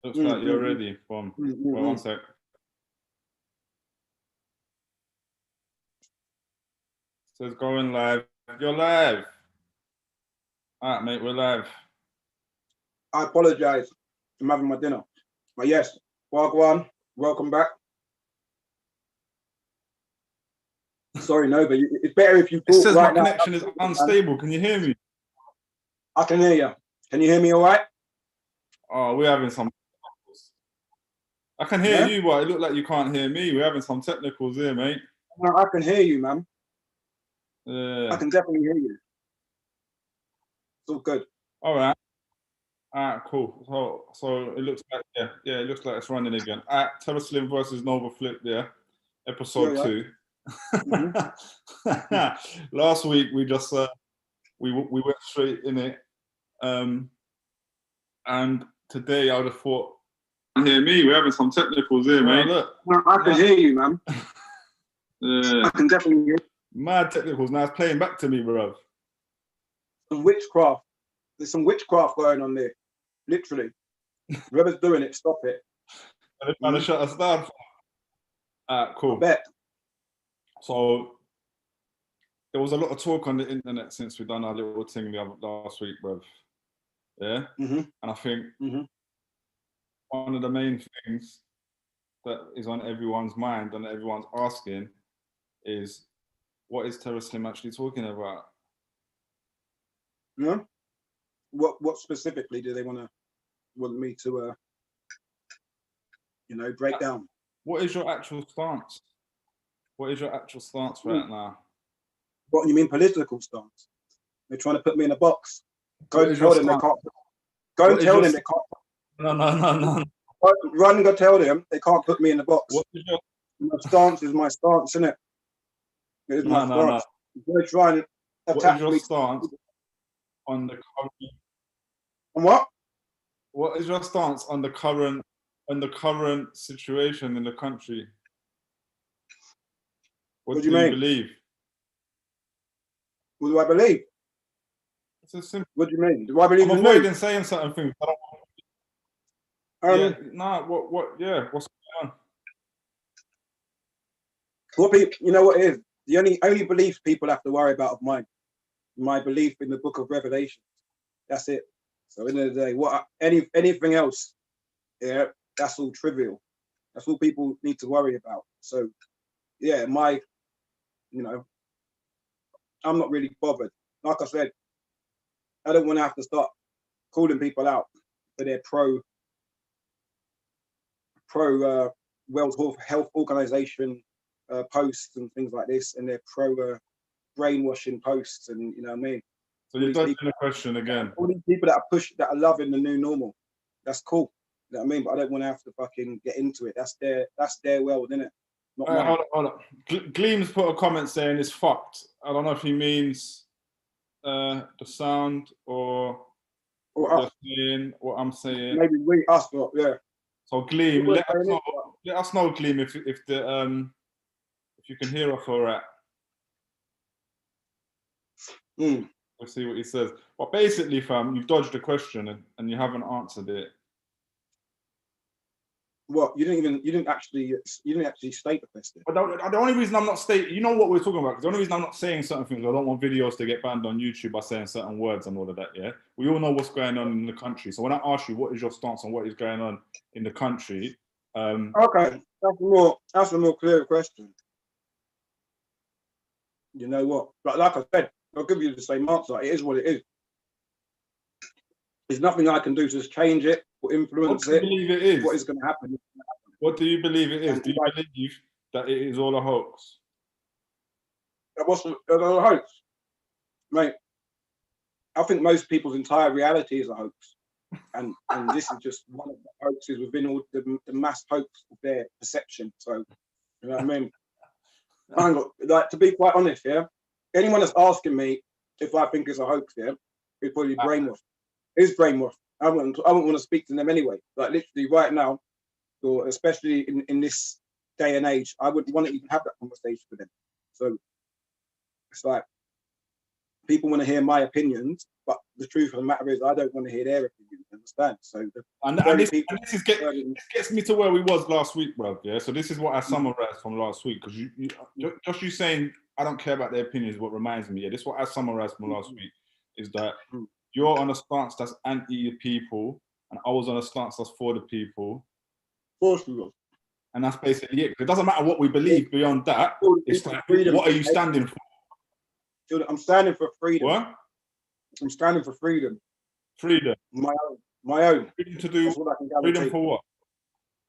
Looks like you're ready. Well, one sec. Says going live. You're live. All right, mate, we're live. I apologize. I'm having my dinner. But yes, Wagwan, welcome back. Sorry, no, but it's better if you talk. It says right my now. connection is unstable. Can you hear me? I can hear you. Can you hear me all right? Oh, we're having some. I can hear you, but it looked like you can't hear me. We're having some technicals here, mate. No, I can hear you, man. Yeah. I can definitely hear you. It's all good. All right. All right, cool. So it looks like, yeah, it looks like it's running again. Terra Slim versus Novar FLIP, yeah. Episode 2. Last week we just we went straight in it, and today I would have thought, hear me, we're having some technicals here, mate. Look, no, I can hear you, man. I can definitely hear you. Mad technicals. Now it's playing back to me, bro. Some witchcraft. There's some witchcraft going on there, literally. Whoever's doing it, stop it. Are they trying to shut us down? Cool. I bet. So there was a lot of talk on the internet since we done our little thing last week, bruv. Yeah? And I think one of the main things that is on everyone's mind and everyone's asking is, what is Terra Slim actually talking about? Yeah? What specifically do they want me to, break down? What is your actual stance? What is your actual stance right now? What, you mean political stance? They're trying to put me in a box. Go and tell them they can't. Go and tell them they can't. No. Run and go tell them they can't put me in the box. What is your... My stance is my stance, isn't it? It is my stance. They're trying to attack me. What is your stance on the current... On what? What is your stance on the current situation in the country? What do you mean? Believe? What do I believe? It's a simple... What do you mean? Do I believe? I'm avoiding saying certain things. I don't want... what's going on? What people, you know what it is? The only belief people have to worry about of mine, my belief in the Book of Revelation. That's it. So at the end of the day, anything else, yeah, that's all trivial. That's all people need to worry about. So, yeah, I'm not really bothered. Like I said, I don't want to have to start calling people out for their pro World Health Organization posts and things like this, and their pro brainwashing posts, and you know what I mean. So you're dodging the question again. All these people that are loving the new normal, that's cool. You know what I mean? But I don't want to have to fucking get into it. That's their world, isn't it? Not mine. Hold on. Gleam's put a comment saying it's fucked. I don't know if he means the sound or what you're saying, what I'm saying. Maybe us, yeah. So Gleam, let us know, Gleam, if you can hear us all right. We'll see what he says. But basically, fam, you've dodged the question and you haven't answered it. What? You didn't actually state the question. But the only reason I'm not stating, you know what we're talking about, because the only reason I'm not saying certain things, I don't want videos to get banned on YouTube by saying certain words and all of that, yeah? We all know what's going on in the country. So when I ask you, what is your stance on what is going on in the country? Okay, that's a more clear question. You know what? But like I said, I'll give you the same answer. It is what it is. There's nothing I can do to change it or influence it. What do you believe it is? What is going to happen? What do you believe it is? Do you believe that it is all a hoax? What's a hoax? Mate, I think most people's entire reality is a hoax. And this is just one of the hoaxes within all the mass hoax of their perception. So, you know what I mean? Like, to be quite honest, yeah, anyone that's asking me if I think it's a hoax, yeah, is probably brainwashed. It's brainwashed. I wouldn't want to speak to them anyway. Like literally right now, or especially in this day and age, I wouldn't want to even have that conversation with them. So it's like people want to hear my opinions, but the truth of the matter is, I don't want to hear their opinion. Understand? So, this gets me to where we was last week, bro. Yeah. So this is what I summarized from last week, because just you saying I don't care about their opinions. What reminds me, this is what I summarized from last week, is that you're on a stance that's anti the people, and I was on a stance that's for the people. Of course we will. And that's basically it. It doesn't matter what we believe beyond that. It's like, what are you standing for? I'm standing for freedom. What? I'm standing for freedom. Freedom. My own. Freedom to do. Freedom for what?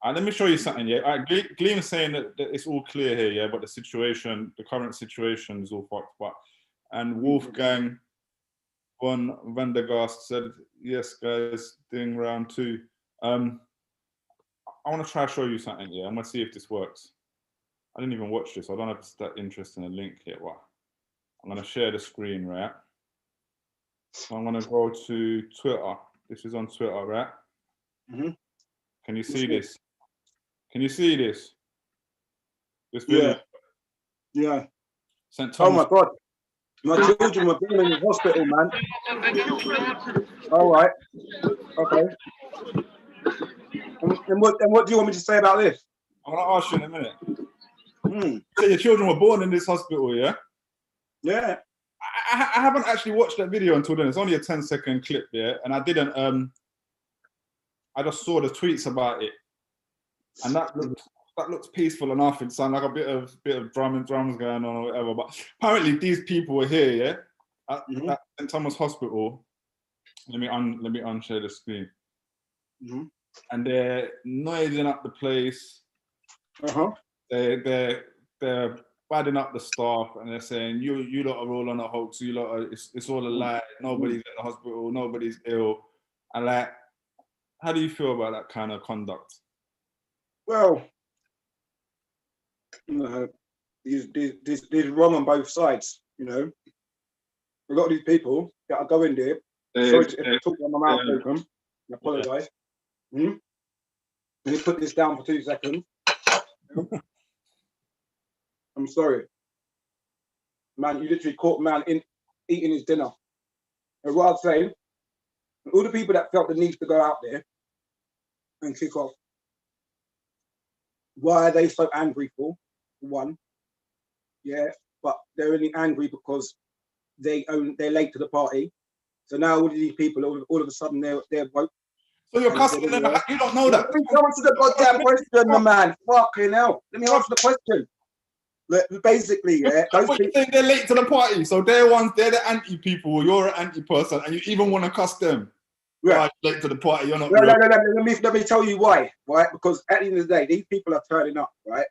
Let me show you something. Yeah. Gleam's saying that it's all clear here. Yeah, but the current situation is all fucked up. And Wolfgang von Vandergast said, "Yes, guys, doing round 2." I want to try to show you something. Yeah, I'm gonna see if this works. I didn't even watch this. I don't know if it's that interesting a link here. What? I'm gonna share the screen, right? I'm gonna go to Twitter. This is on Twitter, right? Can you see this? Can you see this? This video? Yeah. St. Thomas. Oh my God. My children were born in the hospital, man. All right. Okay. And what do you want me to say about this? I'm gonna ask you in a minute. So your children were born in this hospital, yeah? Yeah. I haven't actually watched that video until then. It's only a 10-second clip, yeah? And I didn't, I just saw the tweets about it. And that looks peaceful enough. It sounded like a bit of drums going on or whatever. But apparently these people were here, yeah? At St. Thomas Hospital. Let me unshare the screen. And they're noising up the place. They're badding up the staff, and they're saying, you lot are all on a hoax. You lot are, it's all a lie. Nobody's at the hospital. Nobody's ill. And like, how do you feel about that kind of conduct? Well, there's wrong on both sides. You know, a lot of these people that are going there. Sorry if I talk on my mouth open. I apologise. Let me put this down for 2 seconds. I'm sorry. Man, you literally caught man eating his dinner. And what I'd say, all the people that felt the need to go out there and kick off, why are they so angry for? One, yeah, but they're only angry because they're late to the party. So now all of these people, all of a sudden, they're woke. So you're cussing them. You don't know that. Let me answer the goddamn question, my man. Fucking hell. Let me answer the question. Basically, yeah. What you think they're late to the party? So they're the anti people. You're an anti person, and you even want to cuss them. Yeah, late to the party. You're not. No. Let me tell you why. Right? Because at the end of the day, these people are turning up. Right?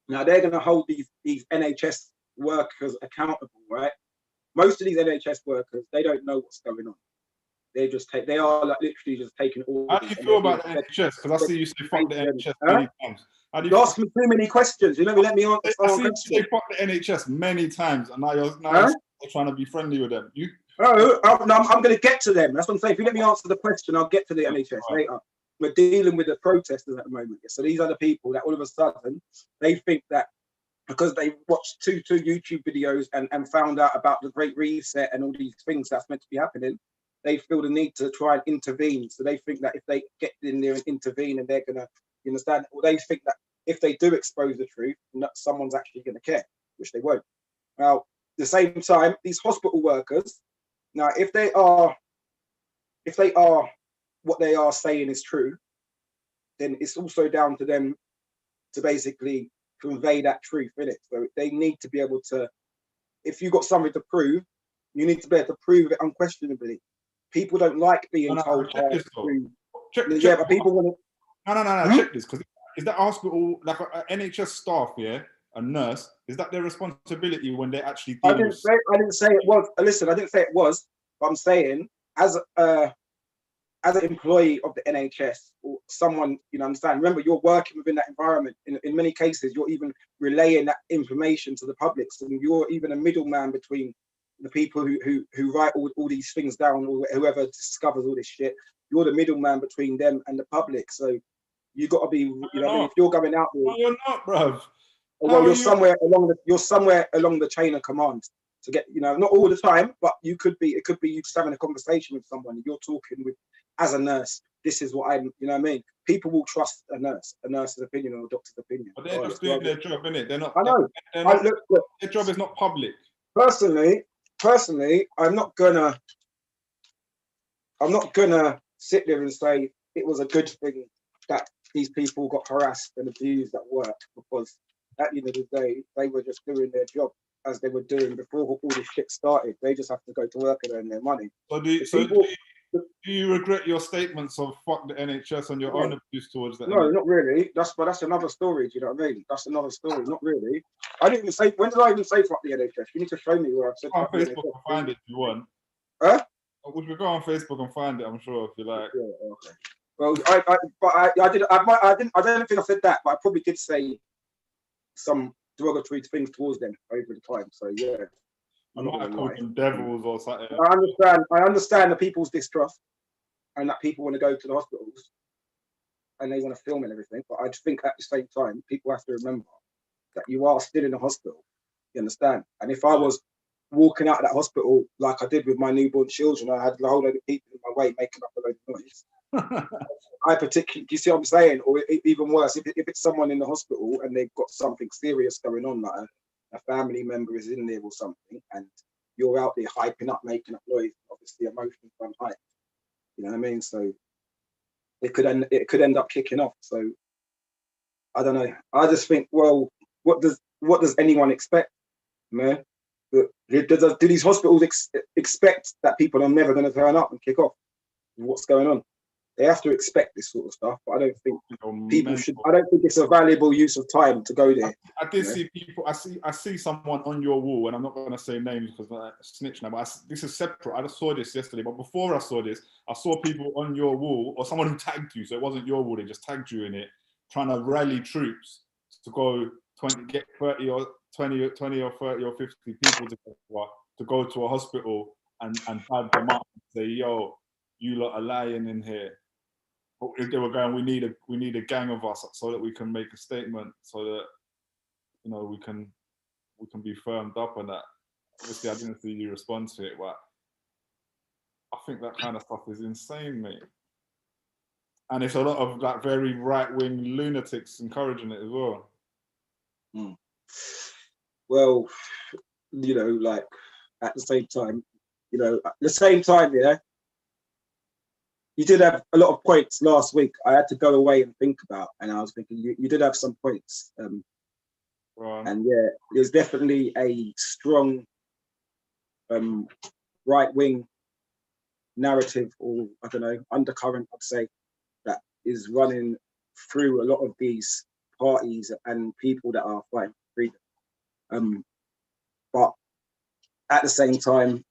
Now they're going to hold these NHS workers accountable. Right? Most of these NHS workers, they don't know what's going on. They are like literally just taking all. How do you feel about the NHS? Because I see you say fuck the NHS many times. You ask me too many questions. You never let me answer. I see you say fuck the NHS many times, and now you're trying to be friendly with them. I'm going to get to them. That's what I'm saying. If you let me answer the question, I'll get to the NHS later. We're dealing with the protesters at the moment. So these are the people that all of a sudden they think that because they watched two YouTube videos and found out about the Great Reset and all these things that's meant to be happening, they feel the need to try and intervene. So they think that if they get in there and intervene, and they're gonna, you understand? Or they think that if they do expose the truth, someone's actually gonna care, which they won't. Now, at the same time, these hospital workers, now if they are what they are saying is true, then it's also down to them to basically convey that truth in it. So they need to be able to, if you've got something to prove, you need to be able to prove it unquestionably. People don't like being told. Yeah, but people want to. No. Check this, because is that hospital, like an NHS staff, yeah, a nurse, is that their responsibility when they actually? I didn't say it was. Listen, I didn't say it was. But I'm saying as an employee of the NHS or someone, you know, understand. Remember, you're working within that environment. In many cases, you're even relaying that information to the public. So you're even a middleman between the people who write all these things down, or whoever discovers all this shit. You're the middleman between them and the public. So you got to be, you know, I mean, if you're going out there, no, you're not, bruv. Well, you're somewhere along the chain of command. to get, you know, not all the time, but it could be you just having a conversation with someone. You're talking with, as a nurse, this is what I'm, you know what I mean? People will trust a nurse's opinion or a doctor's opinion. But they're just doing their job, innit? They're not. I know. Look, their job is not public. Personally, I'm not gonna sit there and say it was a good thing that these people got harassed and abused at work, because at the end of the day, they were just doing their job as they were doing before all this shit started. They just have to go to work and earn their money. So do you regret your statements of fuck the NHS and your own abuse towards the NHS? No, not really. That's another story. Do you know what I mean? That's another story. Not really. I didn't even say. When did I even say fuck the NHS? You need to show me where I've said. On Facebook and find it if you want. Huh? We could go on Facebook and find it. I'm sure if you like. Yeah. Okay. Well, I don't think I said that, but I probably did say some derogatory things towards them over the time. So yeah. I'm not called them devils or something. I understand the people's distrust and that people want to go to the hospitals and they want to film and everything. But I just think at the same time, people have to remember that you are still in the hospital. You understand? And if I was walking out of that hospital like I did with my newborn children, I had a whole load of people in my way making up a load of noise. Do you see what I'm saying? Or even worse, if it's someone in the hospital and they've got something serious going on, like a family member is in there or something, and you're out there hyping up, making up noise, obviously emotions run high. You know what I mean? So it could end up kicking off. So I don't know. I just think, well, what does anyone expect, man? Do these hospitals expect that people are never going to turn up and kick off? What's going on? They have to expect this sort of stuff, but I don't think people should. I don't think it's a valuable use of time to go there. I did see people. I see someone on your wall, and I'm not going to say names because I snitch now. But this is separate. I just saw this yesterday. But before I saw this, I saw people on your wall, or someone who tagged you. So it wasn't your wall; they just tagged you in it, trying to rally troops to go get 30 or 20 or 30 or 50 people to go to a hospital and tag them up and say, "Yo, you lot are lying in here." If they were going, we need a gang of us so that we can make a statement, so that we can be firmed up on that. Obviously, I didn't see you respond to it, but I think that kind of stuff is insane, mate. And it's a lot of like very right-wing lunatics encouraging it as well. Well, like at the same time, yeah. You did have a lot of points last week. I had to go away and think about, and I was thinking you did have some points. Right. And yeah, there's definitely a strong right-wing narrative, or I don't know, undercurrent, I'd say, that is running through a lot of these parties and people that are fighting for freedom. But at the same time,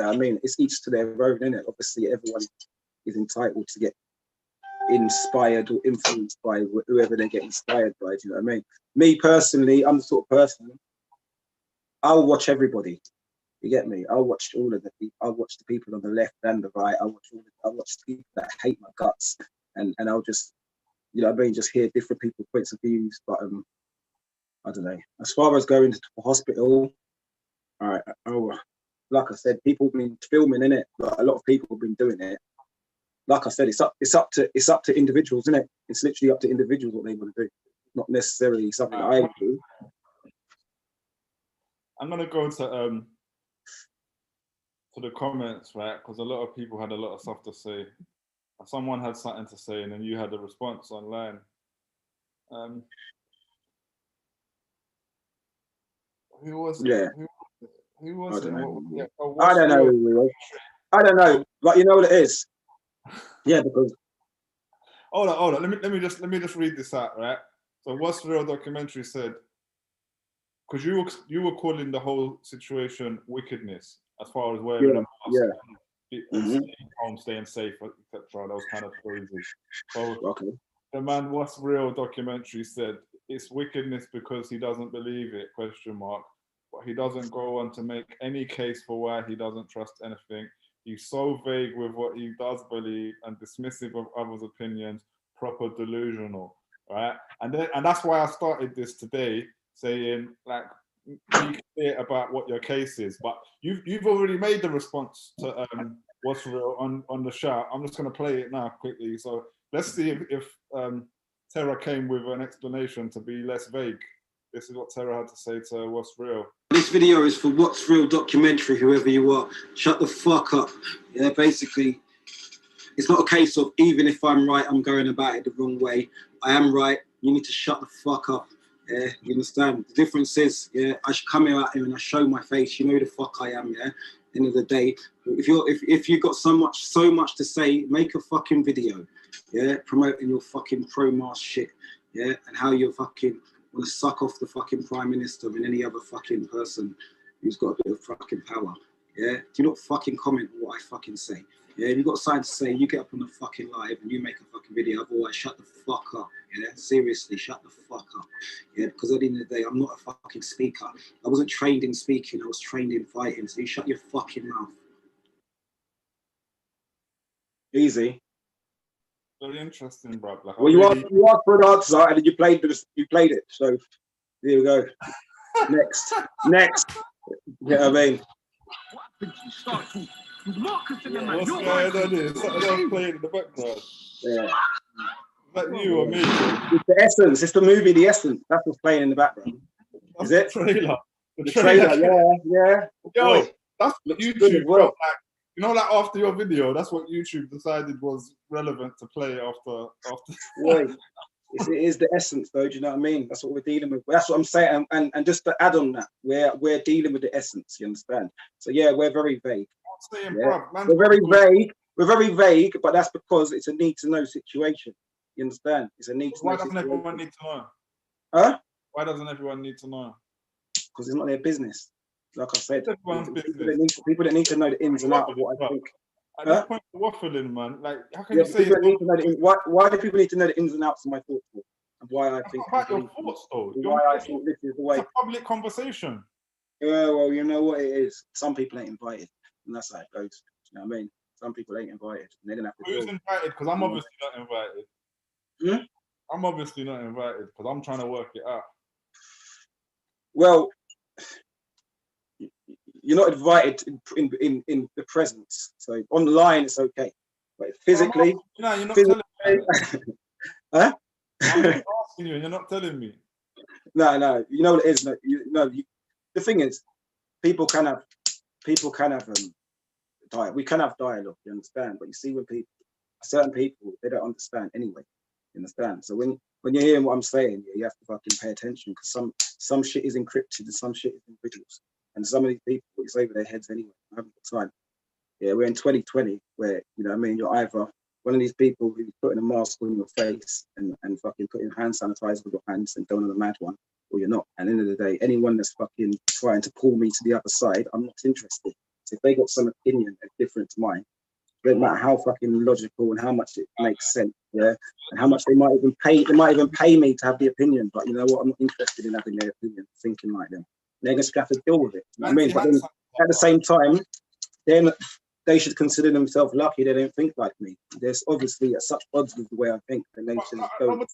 I mean, it's each to their own, isn't it? Obviously, everyone is entitled to get inspired or influenced by whoever they get inspired by. Do you know what I mean? Me personally, I'm the sort of person, I'll watch everybody. You get me? I'll watch all of the people. I'll watch the people on the left and the right. I'll watch the people that hate my guts, and I'll just, just hear different people's points of views. But I don't know. As far as going to the hospital, all right. Like I said, people have been filming in it. Like, a lot of people have been doing it. Like I said, it's up to individuals, isn't it? It's literally up to individuals what they want to do, not necessarily something I do. I'm gonna go to the comments, right? Because a lot of people had a lot of stuff to say. Someone had something to say, and then you had a response online. Who was it? Yeah. Who was it? I don't know who he was. I don't know, but you know what it is. Yeah, because hold on. Let me just read this out, right? So, What's Real documentary said, because you were calling the whole situation wickedness as far as wearing a mask, home, staying safe, etc. That was kind of crazy. So the man What's Real documentary said it's wickedness because he doesn't believe it, ? But he doesn't go on to make any case for why he doesn't trust anything. He's so vague with what he does believe and dismissive of others' opinions, proper delusional, right? And that's why I started this today, saying, like, be clear about what your case is. But you've already made the response to what's real on the shout. I'm just going to play it now quickly. So let's see if Terra came with an explanation to be less vague. This is what Terra had to say to What's Real. This video is for What's Real documentary, whoever you are. Shut the fuck up. Yeah, basically, it's not a case of even if I'm right, I'm going about it the wrong way. I am right. You need to shut the fuck up. Yeah, you understand? The difference is, yeah, I should come out here and I show my face. You know who the fuck I am, yeah? End of the day, if you got so much to say, make a fucking video, yeah, promoting your fucking pro-Mars shit, yeah, and how you're fucking want to suck off the fucking Prime Minister and any other fucking person who's got a bit of fucking power, yeah? Do not fucking comment on what I fucking say, yeah? If you've got something to say, you get up on the fucking live and you make a fucking video, otherwise shut the fuck up, yeah? Seriously, shut the fuck up, yeah? Because at the end of the day, I'm not a fucking speaker. I wasn't trained in speaking, I was trained in fighting, so you shut your fucking mouth. Easy. Very interesting, bro. Like, well, you asked for an answer and then you played it. So there we go. Next. You know what I mean? Yeah, what's going on here? Something else playing in the background. Yeah. Is that you or me? It's the Essence. It's the movie The Essence. That's what's playing in the background. That's Is it? The trailer. The trailer, yeah. Yo, that's what YouTube, well. like, you know, like after your video, that's what YouTube decided was relevant to play after. Right. It is the essence, though. Do you know what I mean? That's what we're dealing with. That's what I'm saying. And just to add on that, we're dealing with the essence. You understand? So yeah, we're very vague. I'm saying, yeah? Bruv, We're very vague. We're very vague, but that's because it's a need to know situation. You understand? It's a need to know. Why doesn't everyone need to know? Huh? Why doesn't everyone need to know? Because it's not their business. Like I said, people that need to know the ins and outs of what I think. At this point, waffling, man. Like, how can you say? Need to know why do people need to know the ins and outs of my thoughts, and why I think? About your thoughts, though. Why I think this is the way. It's a public conversation. Yeah, well, you know what it is. Some people ain't invited, and that's how it goes. You know what I mean? Some people ain't invited, and they're gonna have to. Who's invited? Because I'm obviously not invited. Hmm? I'm obviously not invited because I'm trying to work it out. Well, you're not invited in the presence. So online it's okay, but physically, no, you're not telling me. Huh? I'm asking you, and you're not telling me. No. You know what it is. No, the thing is, people can have dialogue. We can have dialogue. You understand? But you see, when certain people, they don't understand anyway. You understand? So when you're hearing what I'm saying, you have to fucking pay attention, because some shit is encrypted and some shit is in riddles. And some of these people, it's over their heads anyway. I haven't got time. Yeah, we're in 2020 where, you know what I mean, you're either one of these people who's putting a mask on your face and fucking putting hand sanitizer with your hands and going on a mad one, or you're not. And at the end of the day, anyone that's fucking trying to pull me to the other side, I'm not interested. So if they got some opinion that's different to mine, no matter how fucking logical and how much it makes sense, yeah, and how much they might even pay me to have the opinion, but you know what, I'm not interested in having their opinion, thinking like them. They're going to have to deal with it. You know what I mean? But then, at the same time, then they should consider themselves lucky they don't think like me. There's obviously such odds with the way I think, and they should go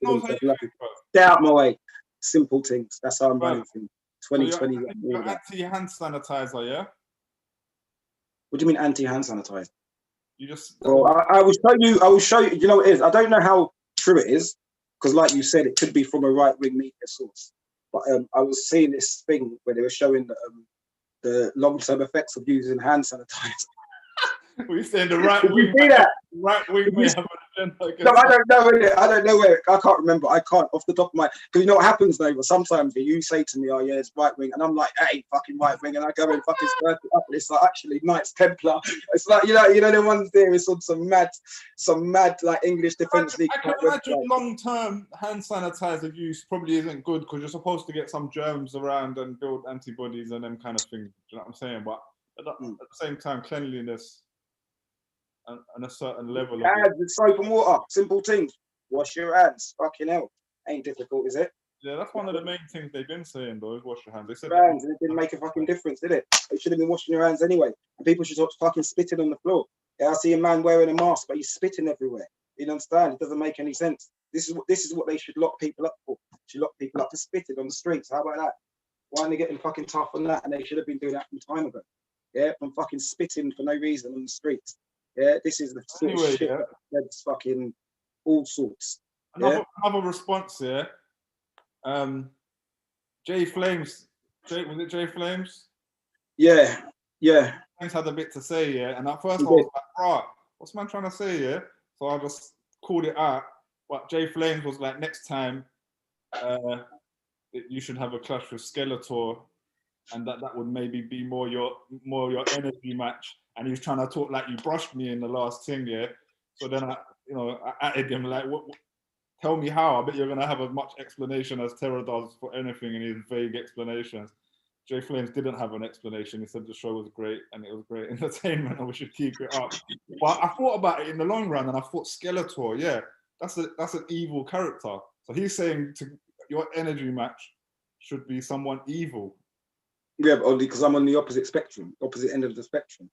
lucky. Stay out my way. Simple things. That's how I'm running things. 2020. So you're anti-hand sanitizer, yeah? What do you mean anti-hand sanitizer? You just. Well, I will show you. You know what it is? I don't know how true it is, because like you said, it could be from a right-wing media source. But I was seeing this thing where they were showing the long-term effects of using hand sanitizer. We're saying the right wing. You see that? Right wing may have an agenda. No, I don't know where. I can't remember. I can't off the top of my. Because you know what happens though. But sometimes you say to me, "Oh yeah, it's right wing," and I'm like, "Hey, fucking right wing," and I go and fucking stir it up. And it's like actually Knights Templar. It's like you know the ones there is on some mad like English Defence League. I can imagine long-term hand sanitizer use probably isn't good, because you're supposed to get some germs around and build antibodies and them kind of things. Do you know what I'm saying? But at the same time, cleanliness. And a certain level of hands with soap and water, simple things. Wash your hands. Fucking hell, ain't difficult, is it? Yeah, that's one of the main things they've been saying, though, is wash your hands. They said hands, and it didn't make a fucking difference, did it? You should have been washing your hands anyway. And people should stop fucking spitting on the floor. Yeah, I see a man wearing a mask, but he's spitting everywhere. You understand? It doesn't make any sense. This is what they should lock people up for. Should lock people up for spitting on the streets. How about that? Why aren't they getting fucking tough on that? And they should have been doing that from time ago. Yeah, from fucking spitting for no reason on the streets. Yeah, this is the sort of shit that's fucking all sorts. Another response here. Jay Flames. Was it Jay Flames? Yeah. Flames had a bit to say, yeah. And at first I was like, right, what's man trying to say here? So I just called it out. But Jay Flames was like, next time you should have a clash with Skeletor, and that would maybe be more your energy match. And he was trying to talk like you brushed me in the last thing, yeah. So then I added him like, what, tell me how. I bet you're gonna have as much explanation as Terra does for anything in his vague explanations. Jay Flames didn't have an explanation. He said the show was great and it was great entertainment and we should keep it up. But I thought about it in the long run and I thought Skeletor, yeah, that's an evil character. So he's saying your energy match should be someone evil. Yeah, but only because I'm on the opposite end of the spectrum.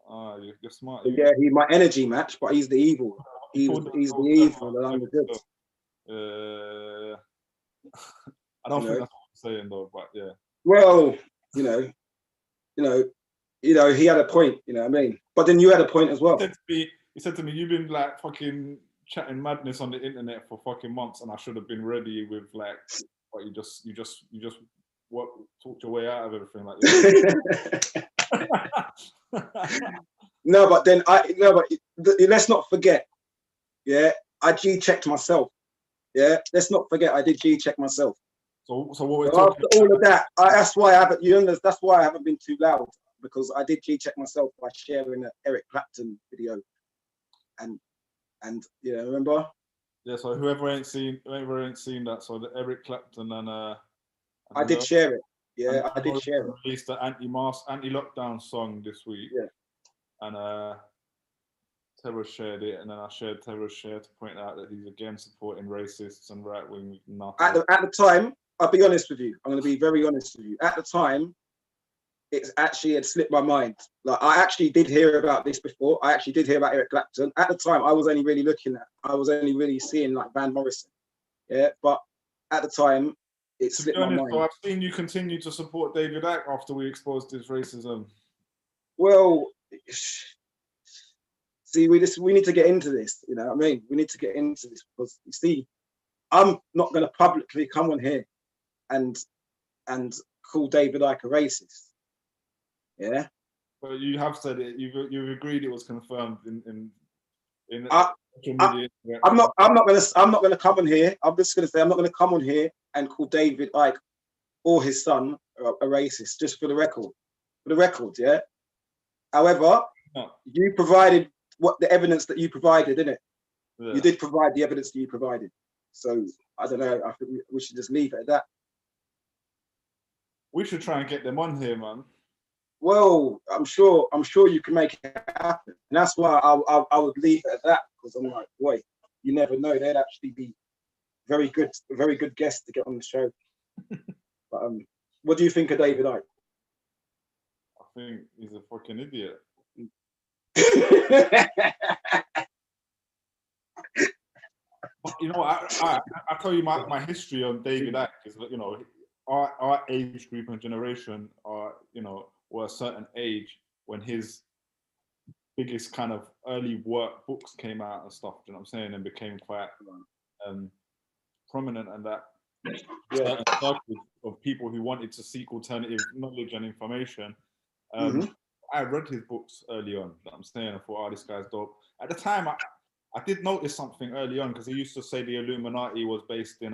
Ah, you're smart. So yeah, he's my energy match, but he's the evil. He's the evil, and I'm the good. I don't think that's what I'm saying though, but yeah. Well, he had a point, you know what I mean? But then you had a point as well. He said to me, you've been like fucking chatting madness on the internet for fucking months, and I should have been ready with like what you just talked your way out of everything like that. No, but let's not forget, yeah, I G-checked myself. Yeah, let's not forget I did G-check myself. So what we're talking after all of that, that's why I haven't been too loud, because I did G-check myself by sharing an Eric Clapton video, and yeah, remember? Yeah, so whoever ain't seen that, so the Eric Clapton and I did share it. Yeah, I did share it. Released the anti-lockdown song this week. Yeah. And Terra shared it, and then I shared Terra's share to point out that he's again supporting racists and right-wing nothing. At the time, I'll be honest with you. I'm going to be very honest with you. At the time, it actually had slipped my mind. Like, I actually did hear about this before. I actually did hear about Eric Clapton. At the time, I was only really seeing like Van Morrison. Yeah, but at the time, it slipped my mind. So I've seen you continue to support David Icke after we exposed his racism. Well, see, we need to get into this. You know what I mean? We need to get into this because, you see, I'm not going to publicly come on here and call David Icke a racist. Yeah. But you have said it. You've agreed it was confirmed in social media. I'm not gonna come on here. I'm just gonna say I'm not gonna come on here and call David Icke or his son a racist, just for the record. For the record, yeah. However, you provided the evidence that you provided, didn't it? Yeah. You did provide the evidence that you provided. So I don't know. I think we should just leave it at that. We should try and get them on here, man. Well, I'm sure you can make it happen, and that's why I would leave it at that, because I'm like, boy, you never know, they'd actually be very good guests to get on the show. But what do you think of David Icke? I think he's a fucking idiot. You know, I tell you my history on David Icke is that, you know, our age group and generation are, you know, were a certain age when his biggest kind of early work books came out and stuff, you know what I'm saying, and became quite prominent, and that certain circles of people who wanted to seek alternative knowledge and information. I read his books early on, you know what I'm saying, I thought, oh, this guy's dope. At the time, I did notice something early on, because he used to say the Illuminati was based in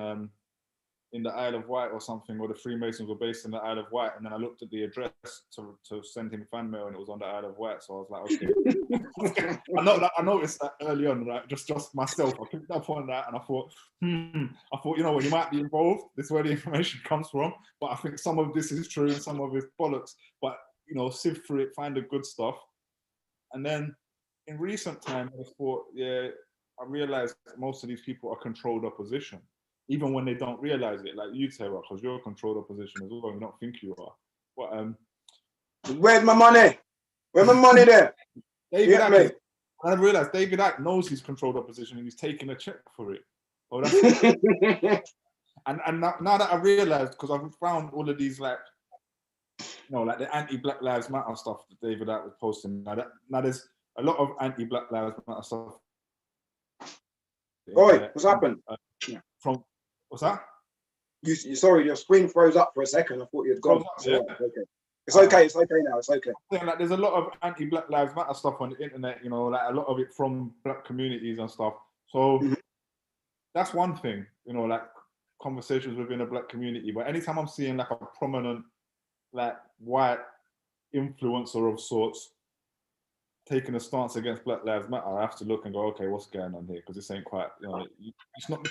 the Isle of Wight or something, or the Freemasons were based in the Isle of Wight, and then I looked at the address to send him fan mail, and it was on the Isle of Wight. So I was like, okay. I noticed that early on, right? Just myself. I picked up on that, and I thought, you know what, he might be involved. This is where the information comes from. But I think some of this is true and some of it's bollocks. But, you know, sift through it, find the good stuff. And then in recent times, I thought, yeah, I realized that most of these people are controlled opposition, even when they don't realize it, like you, Terra, because you're a controlled opposition as well. You don't think you are. But where's my money? Where's my money there? David Icke, I realized David Icke knows he's controlled opposition and he's taking a check for it. Oh, that's And now that I realized, because I've found all of these like, like the anti-Black Lives Matter stuff that David Icke was posting. Now there's a lot of anti-Black Lives Matter stuff. Oi, what's happened? From what's that? Sorry, your screen froze up for a second. I thought you had gone. Yeah. Okay. It's okay. It's okay now. It's okay. Like, there's a lot of anti-Black Lives Matter stuff on the internet. Like a lot of it from Black communities and stuff. So that's one thing. Like conversations within a Black community. But anytime I'm seeing like a prominent, like white influencer of sorts taking a stance against Black Lives Matter, I have to look and go, okay, what's going on here? Because this ain't quite, it's not.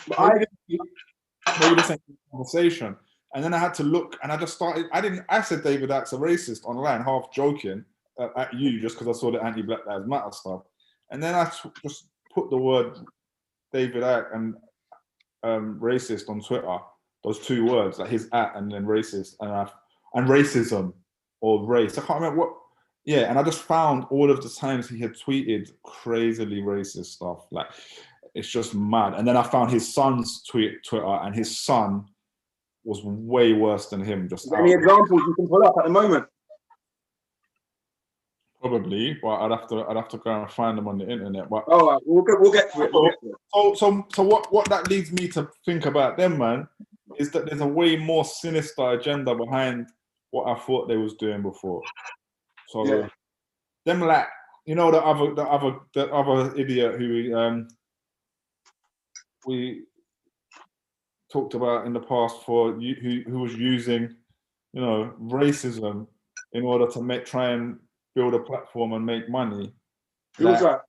Maybe this ain't conversation. And then I had to look, and I just started. I said David Icke's a racist online, half joking at you, just because I saw the anti-Black Lives Matter stuff. And then I just put the word David Icke and racist on Twitter. Those two words, like his @ and then racist, and racism or race. I can't remember what. Yeah, and I just found all of the times he had tweeted crazily racist stuff. Like, it's just mad. And then I found his son's Twitter, and his son was way worse than him. Just any examples you can pull up at the moment? Probably, but I'd have to go and find them on the internet. But we'll get to it. So what that leads me to think about them, man, is that there's a way more sinister agenda behind what I thought they was doing before. So them, like, the other idiot who we talked about in the past who was using racism in order to try and build a platform and make money. Who was that?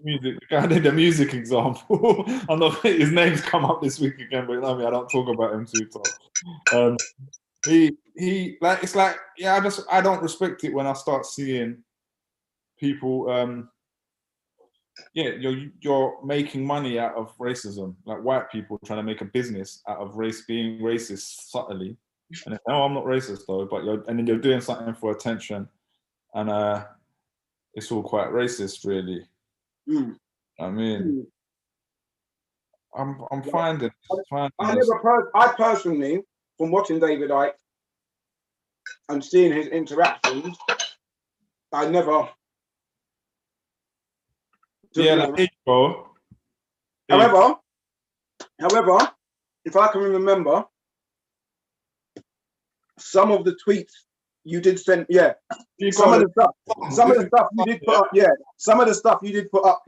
The guy did the music example. I'm not. His name's come up this week again, but I don't talk about him too tough. He like, it's like, I don't respect it when I start seeing people. You're making money out of racism, like white people trying to make a business out of being racist subtly. And no, I'm not racist though, but then you're doing something for attention, and it's all quite racist, really. I mean, I'm finding. I personally, from watching David Icke and seeing his interactions, I never. However, if I can remember, some of the tweets you did send, some of the stuff you did put up, some of the stuff you did put up,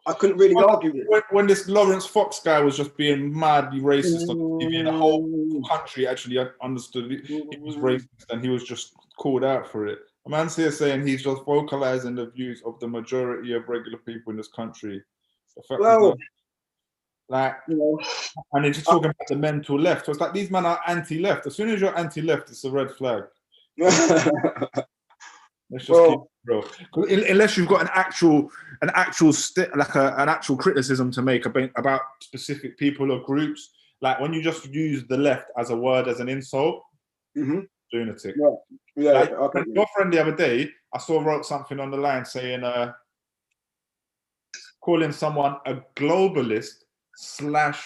I couldn't really argue with. When this Lawrence Fox guy was just being madly racist on TV, and the whole country actually understood he was racist, and he was just called out for it. A man's here saying he's just vocalizing the views of the majority of regular people in this country. And he's just talking about the mental left. So it's like, these men are anti-left. As soon as you're anti-left, it's a red flag. Let's just keep it real. Unless you've got an actual criticism to make about specific people or groups. Like when you just use the left as a word, as an insult, lunatic. Your friend the other day, I saw wrote something on the line saying, calling someone a globalist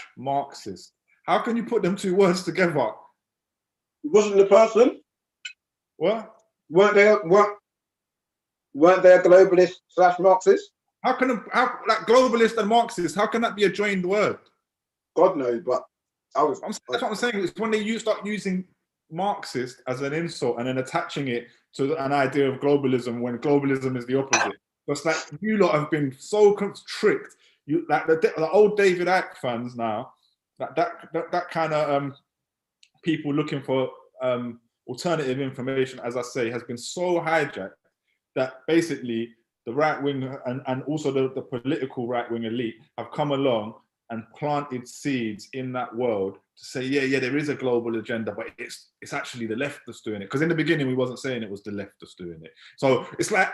/ Marxist. How can you put them two words together? It wasn't the person. What? Weren't they a globalist / Marxist? How like globalist and Marxist? How can that be a joined word? God knows, but that's what I'm saying. It's when they start using Marxist as an insult and then attaching it to an idea of globalism when globalism is the opposite. It's like, you lot have been so tricked. You like the old David Icke fans now. That kind of people looking for alternative information, as I say, has been so hijacked that basically the right wing and also the political right wing elite have come along and planted seeds in that world to say, there is a global agenda, but it's actually the left that's doing it. Because in the beginning, we wasn't saying it was the left that's doing it. So it's like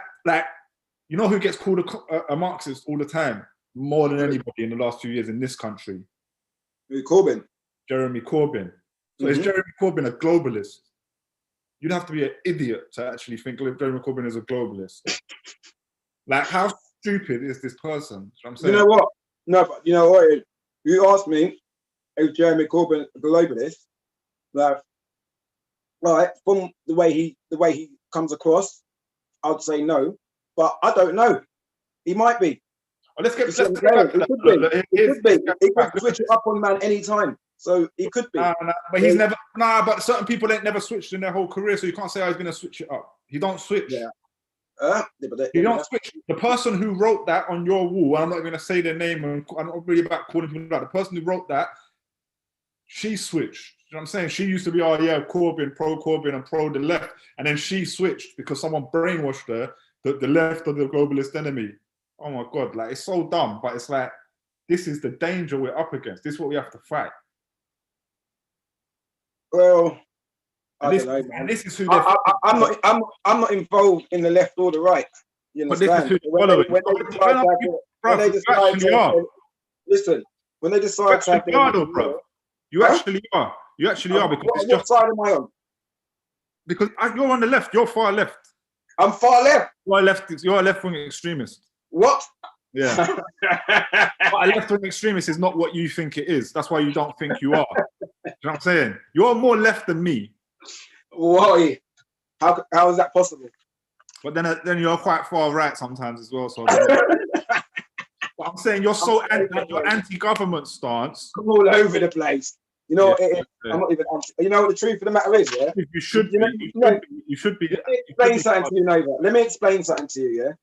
who gets called a Marxist all the time, more than anybody in the last 2 years in this country? Corbyn. Jeremy Corbyn. So is Jeremy Corbyn a globalist? You'd have to be an idiot to actually think Jeremy Corbyn is a globalist. Like, how stupid is this person? You know what? No, but you know what? You asked me, is Jeremy Corbyn a globalist? Like, right, from the way he comes across, I'd say no, but I don't know. He might be. Well, let's get He could be. He could switch it up on man anytime. So he could be. But he's never. But certain people ain't never switched in their whole career, so you can't say he's going to switch it up. He don't switch. Yeah. You don't switch. The person who wrote that on your wall, I'm not going to say their name, and I'm not really about calling people out. The person who wrote that, she switched. You know what I'm saying? She used to be, oh yeah, Corbyn, and pro the left, and then she switched because someone brainwashed her that the left are the globalist enemy. Oh my God, like it's so dumb, but it's like, this is the danger we're up against. This is what we have to fight. Well, and this is who I'm not involved in the left or the right. You understand? When they decide to listen, when they decide to you actually are. You actually are, because it's what side am I on? Because you're on the left. You're far left. I'm far left. You're a left-wing extremist. What? Yeah. But a left-wing extremist is not what you think it is. That's why you don't think you are. You know what I'm saying? You're more left than me. Why? How is that possible? But then you're quite far right sometimes as well. So but I'm saying you're so anti-government stance. I'm all over the place. You know, I'm not even. You know what the truth of the matter is, yeah. You should be. You should be. Let me explain something to you, Nova. Let me explain something to you, yeah.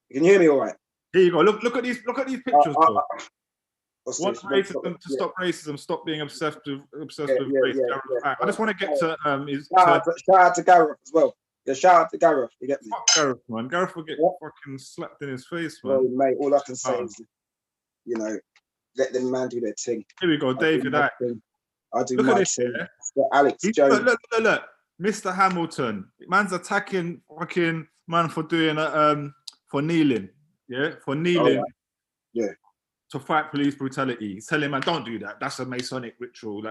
You can hear me all right. Here you go. Look at these pictures. Want racism to stop racism. Stop being obsessed with race. I just want to get to shout out to Gareth as well. Yeah, shout out to Gareth. You get me? Fuck Gareth, man. Gareth will get fucking slapped in his face, man. Well, mate, all I can say is, you know, let them man do their thing. Here we go, David Icke. I do my thing. Alex Jones. Look, Mr. Hamilton. Man's attacking fucking man for doing for kneeling. Yeah, for kneeling. Right. Yeah. To fight police brutality. He's telling man, don't do that. That's a Masonic ritual.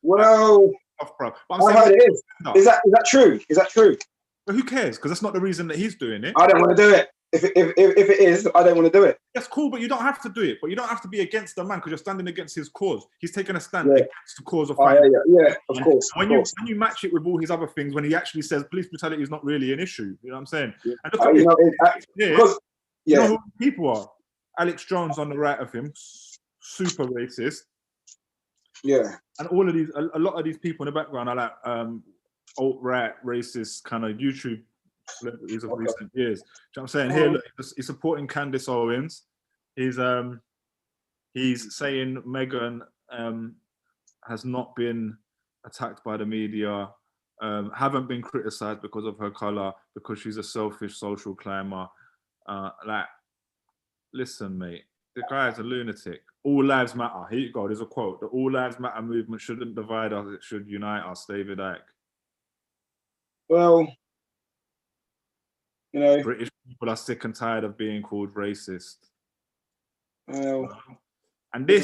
Well, bro. I heard it is. Is that true? Is that true? But who cares? Because that's not the reason that he's doing it. I don't want to do it. If it is, I don't want to do it. That's cool, but you don't have to do it. But you don't have to be against the man because you're standing against his cause. He's taking a stand against the cause of fighting. Yeah, of course. When you match it with all his other things, when he actually says police brutality is not really an issue, you know what I'm saying? Yeah. And look at you know who people are. Alex Jones on the right of him, super racist. Yeah. And all of these, a lot of these people in the background are like alt-right, racist kind of YouTube celebrities of recent years. Do you know what I'm saying? Here, look, he's supporting Candace Owens. He's saying Meghan has not been attacked by the media, haven't been criticised because of her colour, because she's a selfish social climber. Listen, mate, the guy is a lunatic. All lives matter. Here you go. There's a quote. The All Lives Matter movement shouldn't divide us. It should unite us. David Icke. Well, you know, British people are sick and tired of being called racist. Well, and that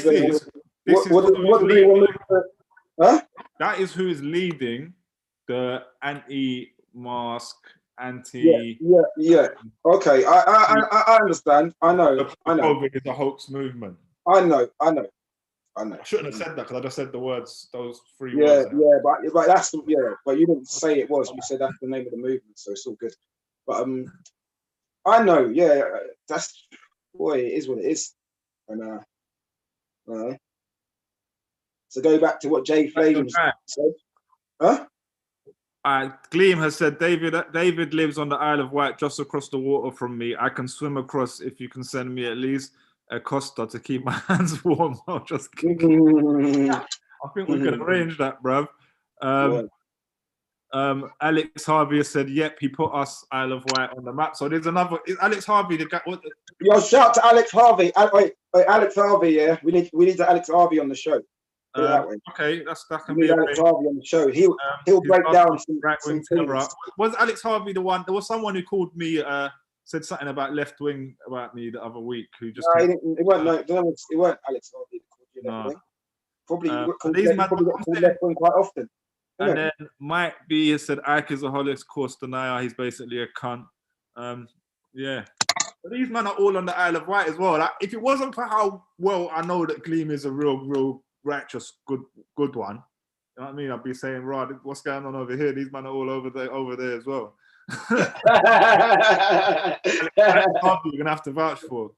is who is leading the anti-mask, anti. Yeah. Okay, I understand. I know. COVID is a hoax movement. I know. I shouldn't have said that because I just said those three words. But that's but you didn't say it was. You said that's the name of the movement, so it's all good. But I know. Yeah, that's it is what it is. And so go back to what Jay Flames said. Huh? Gleam has said, David lives on the Isle of Wight just across the water from me. I can swim across if you can send me at least a Costa to keep my hands warm. I'll just kidding. I think we can arrange that, bruv. Alex Harvey has said, yep, he put us Isle of Wight on the map. So there's another. Is Alex Harvey the guy? Yo, shout out to Alex Harvey. Wait, Alex Harvey, yeah. We need the Alex Harvey on the show. Okay, that can be Alex Harvey on the show. He'll break down some things. Was Alex Harvey the one? There was someone who called me, said something about left wing about me the other week. Who just it weren't Alex Harvey. No. Probably got called left wing quite often. And then Mike B has said Icke is a Holocaust denier. He's basically a cunt. Yeah. But these men are all on the Isle of Wight as well. Like, if it wasn't for how well I know that Gleam is a real righteous, good one, you know what I mean? I'd be saying, Rod, what's going on over here? These men are all over there as well. You're gonna have to vouch for.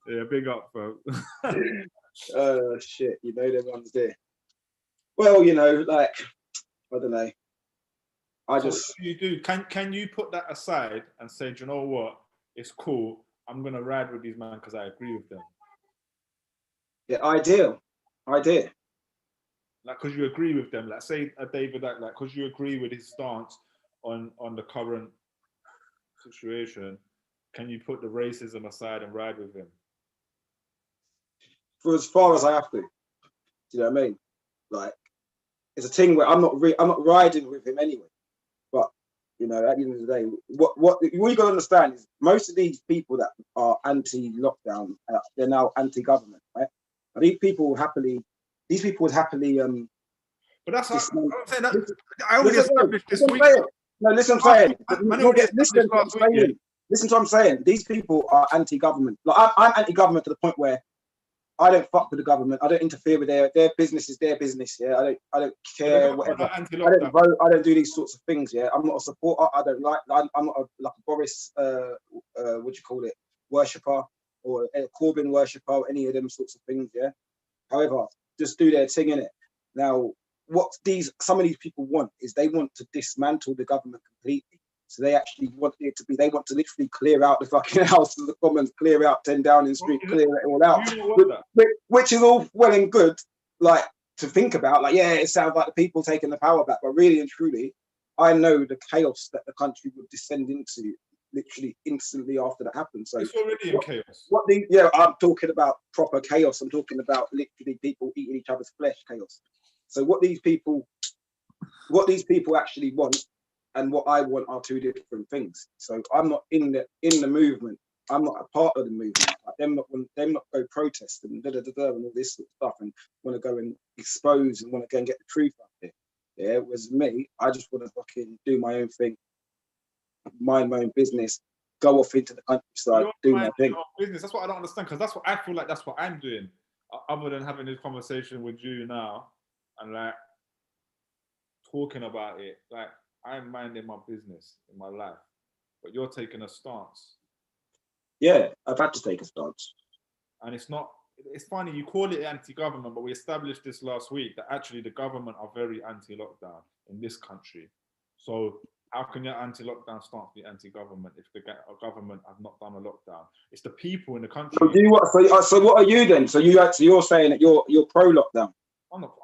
Yeah, big up, bro. Oh shit, you know them ones there. Well, you know, like, I don't know. I so just. What do you do? Can you put that aside and say, do you know what? It's cool. I'm gonna ride with these men because I agree with them. Yeah, ideal. Like, because you agree with them. Like, say David, like, because you agree with his stance on the current situation. Can you put the racism aside and ride with him? For as far as I have to. Do you know what I mean? Like, it's a thing where I'm not riding with him anyway. But you know, at the end of the day, what you got to understand is most of these people that are anti-lockdown, they're now anti-government, right? And these people would happily. But that's what I'm saying. That I already established this week. No, listen, I'm saying. Listen to what I'm saying. These people are anti-government. Like, I'm anti-government to the point where I don't fuck with the government. I don't interfere with their business is their business. Yeah, I don't care whatever. I don't vote. I don't do these sorts of things. Yeah, I'm not a supporter. I don't like. I'm not like a Boris. What do you call it? Worshipper or a Corbyn worshipper. Or any of them sorts of things. Yeah. However, just do their thing in it. Now, what some of these people want is they want to dismantle the government completely. So they actually want it to be, they want to literally clear out the fucking House of the Commons, clear out 10 Downing Street, clear it all out. Which is all well and good, like, to think about. Like, yeah, it sounds like the people taking the power back, but really and truly, I know the chaos that the country would descend into literally instantly after that happens. So it's already in chaos. I'm talking about proper chaos. I'm talking about literally people eating each other's flesh chaos. So what these people actually want and what I want are two different things. So I'm not in the movement. I'm not a part of the movement. Like, them not go protest and and all this sort of stuff and want to go and expose and want to go and get the truth out there. Yeah, whereas me, I just want to fucking do my own thing, mind my own business, go off into the countryside, do my thing. Business. That's what I don't understand, because that's what I feel like. That's what I'm doing, other than having this conversation with you now and like talking about it. Like, I'm minding my business in my life, but you're taking a stance. Yeah, I've had to take a stance. And it's funny, you call it anti-government, but we established this last week that actually the government are very anti-lockdown in this country. So how can your anti-lockdown stance be anti-government if the government have not done a lockdown? It's the people in the country. So what are you then? So you're saying that you're pro-lockdown? I'm not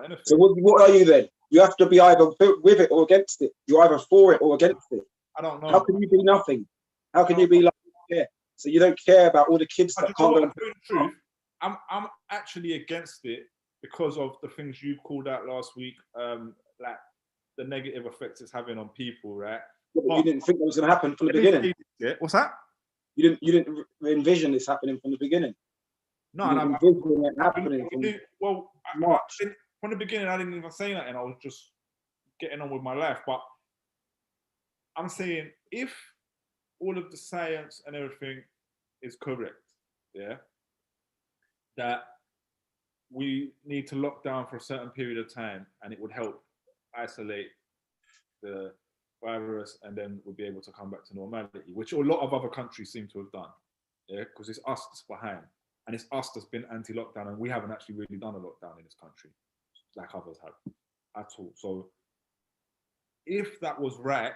anything. So what are you then? You have to be either with it or against it. You're either for it or against it. I don't know. How can you be nothing? How can you be like, yeah? So you don't care about all the kids that can't go. The truth, I'm actually against it because of the things you called out last week, like the negative effects it's having on people, right? Yeah, but you didn't think that was going to happen from the beginning. Yeah. What's that? You didn't envision this happening from the beginning. No, and I'm envisioning it happening from March. From the beginning, I didn't even say that, and I was just getting on with my life. But I'm saying, if all of the science and everything is correct, yeah, that we need to lock down for a certain period of time, and it would help isolate the virus, and then we'll be able to come back to normality, which a lot of other countries seem to have done, yeah, because it's us that's behind, and it's us that's been anti-lockdown, and we haven't actually really done a lockdown in this country like others have at all. So if that was right,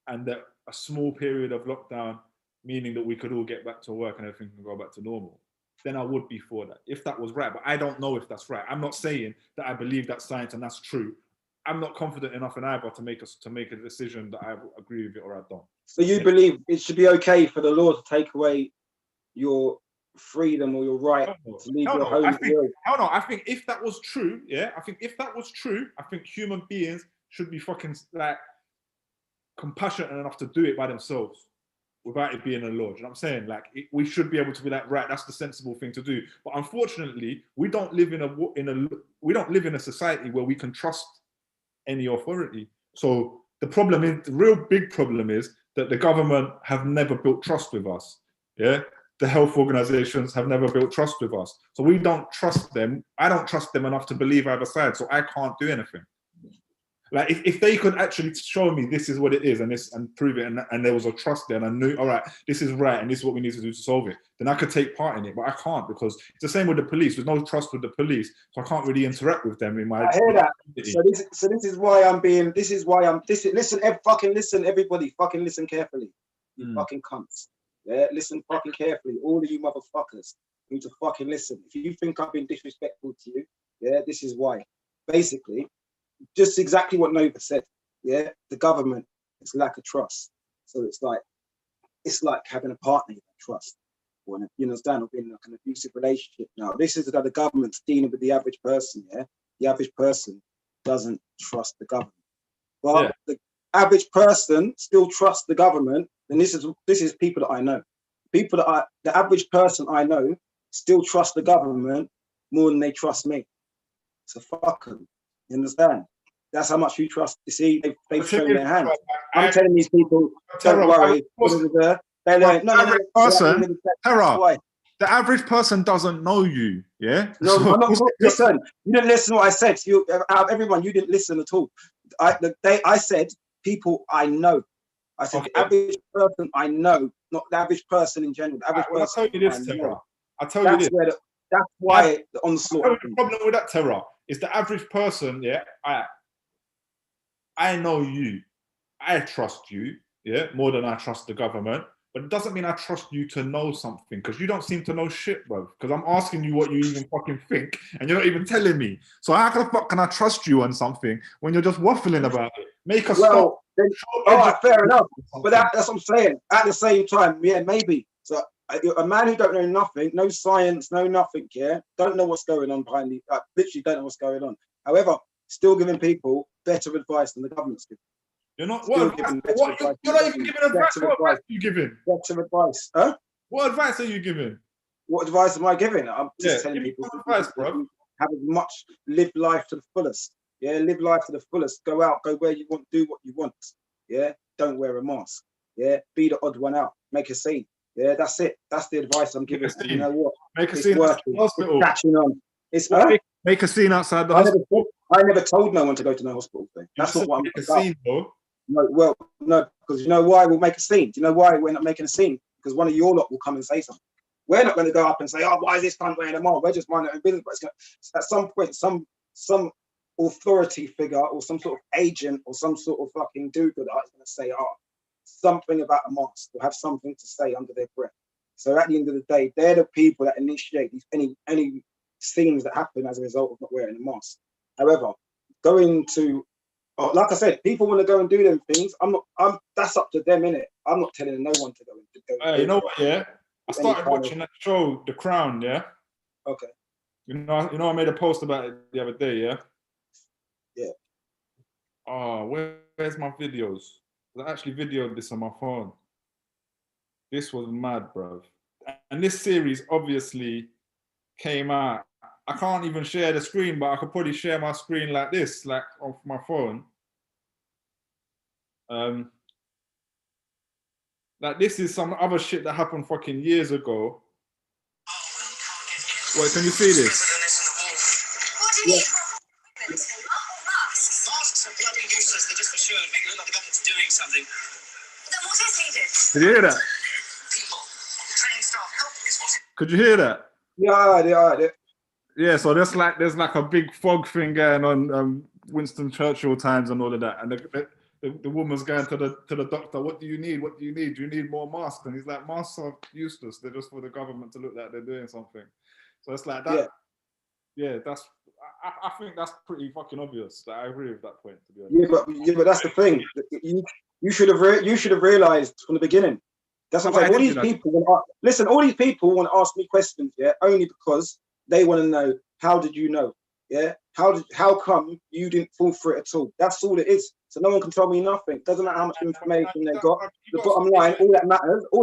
and that a small period of lockdown, meaning that we could all get back to work and everything can go back to normal, then I would be for that, if that was right. But I don't know if that's right. I'm not saying that I believe that's science and that's true. I'm not confident enough in either to make a decision that I agree with it or I don't. So you believe it should be okay for the law to take away your freedom or your right to leave your home? I think if that was true, yeah, I think human beings should be fucking like compassionate enough to do it by themselves without it being a law. Do you know what I'm saying? Like, we should be able to be like, right, that's the sensible thing to do. But unfortunately, we don't live in a society where we can trust any authority. So the problem is, the real big problem is that the government have never built trust with us. Yeah, the health organizations have never built trust with us. So we don't trust them. I don't trust them enough to believe either side. So I can't do anything. Like if they could actually show me this is what it is and prove it, and there was a trust there, and I knew, all right, this is right, and this is what we need to do to solve it, then I could take part in it. But I can't, because it's the same with the police. There's no trust with the police, so I can't really interact with them in my. I hear that. So this is why I'm being. This is why I'm. Listen, fucking listen, everybody, fucking listen carefully. You fucking cunts. Yeah, listen fucking carefully. All of you motherfuckers need to fucking listen. If you think I've been disrespectful to you, yeah, this is why. Basically, just exactly what Nova said. Yeah, the government is lack of trust. So it's like having a partner you don't trust, or you understand, or being like an abusive relationship. Now, this is that the government's dealing with the average person. Yeah, the average person doesn't trust the government, but the average person still trusts the government. And this is people that I know. The average person I know still trust the government more than they trust me. So fuck them. You understand? That's how much you trust. You see, they've shown their hand. I'm telling these people, don't worry. The average person doesn't know you. Yeah. No, I'm not. Listen, you didn't listen to what I said. You, out of everyone, you didn't listen at all. I said people I know. I said the average person I know, not the average person in general. The average person. I'll tell you this, Terra. I'll tell you this. That's why the onslaught. The problem with that, Terra, is the average person. Yeah, I know you. I trust you. Yeah, more than I trust the government. But it doesn't mean I trust you to know something, because you don't seem to know shit, bro. Because I'm asking you what you even fucking think, and you're not even telling me. So how the fuck can I trust you on something when you're just waffling about it? Make us stop. Then, all right, fair enough. But that's what I'm saying. At the same time, yeah, maybe. So a man who don't know nothing, no science, no nothing, yeah, don't know what's going on behind the, literally don't know what's going on. However, still giving people better advice than the government's giving. You're not. You're not even giving advice. What advice are you giving? Better advice, huh? What advice are you giving? What advice am I giving? I'm just telling people. Advice, bro. Have as much. Live life to the fullest. Yeah, live life to the fullest. Go out, go where you want, do what you want. Yeah, don't wear a mask. Yeah, be the odd one out. Make a scene. Yeah, that's it. That's the advice I'm giving. You know what? Make a scene outside the hospital. It's catching on. It's make a scene outside the hospital. I never told no one to go to no hospital thing. That's not what I'm making a scene, though. No, well, no, because you know why we'll make a scene. Do you know why we're not making a scene? Because one of your lot will come and say something. We're not going to go up and say, "Oh, why is this cunt wearing them on?" We're just minding our own business. But it's gonna, at some point, some authority figure or some sort of agent or some sort of fucking do-gooder is going to say, "Oh, something about a mask," or have something to say under their breath. So at the end of the day, they're the people that initiate these any scenes that happen as a result of not wearing a mask. However, going to like I said, people want to go and do them things. That's up to them, innit? I'm not telling no one to go. You know what? Yeah, I started watching that show, The Crown. Yeah. Okay. You know, I made a post about it the other day. Yeah. Yeah. Oh, where's my videos? I actually videoed this on my phone. This was mad, bro. And this series obviously came out. I can't even share the screen, but I could probably share my screen like this, like off my phone. Like this is some other shit that happened fucking years ago. Wait, can you see this? What do you mean? Masks are bloody useless. They're just for show. Make it look like the government's doing something. Then what is needed? Did you hear that? People. Trained staff help is what. Could you hear that? Yeah. Yeah, so there's like a big fog thing going on, Winston Churchill times and all of that, and the woman's going to the doctor. What do you need? What do you need? Do you need more masks? And he's like, masks are useless. They're just for the government to look like they're doing something. So it's like that. Yeah, that's. I think that's pretty fucking obvious. Like, I agree with that point, to be honest. Yeah, but that's the thing. You should have realized from the beginning. That's what I'm saying. All these people want to ask me questions, yeah, only because they want to know, how did you know? Yeah, how come you didn't fall for it at all? That's all it is. So no one can tell me nothing. Doesn't matter how much information they've got. The bottom line, all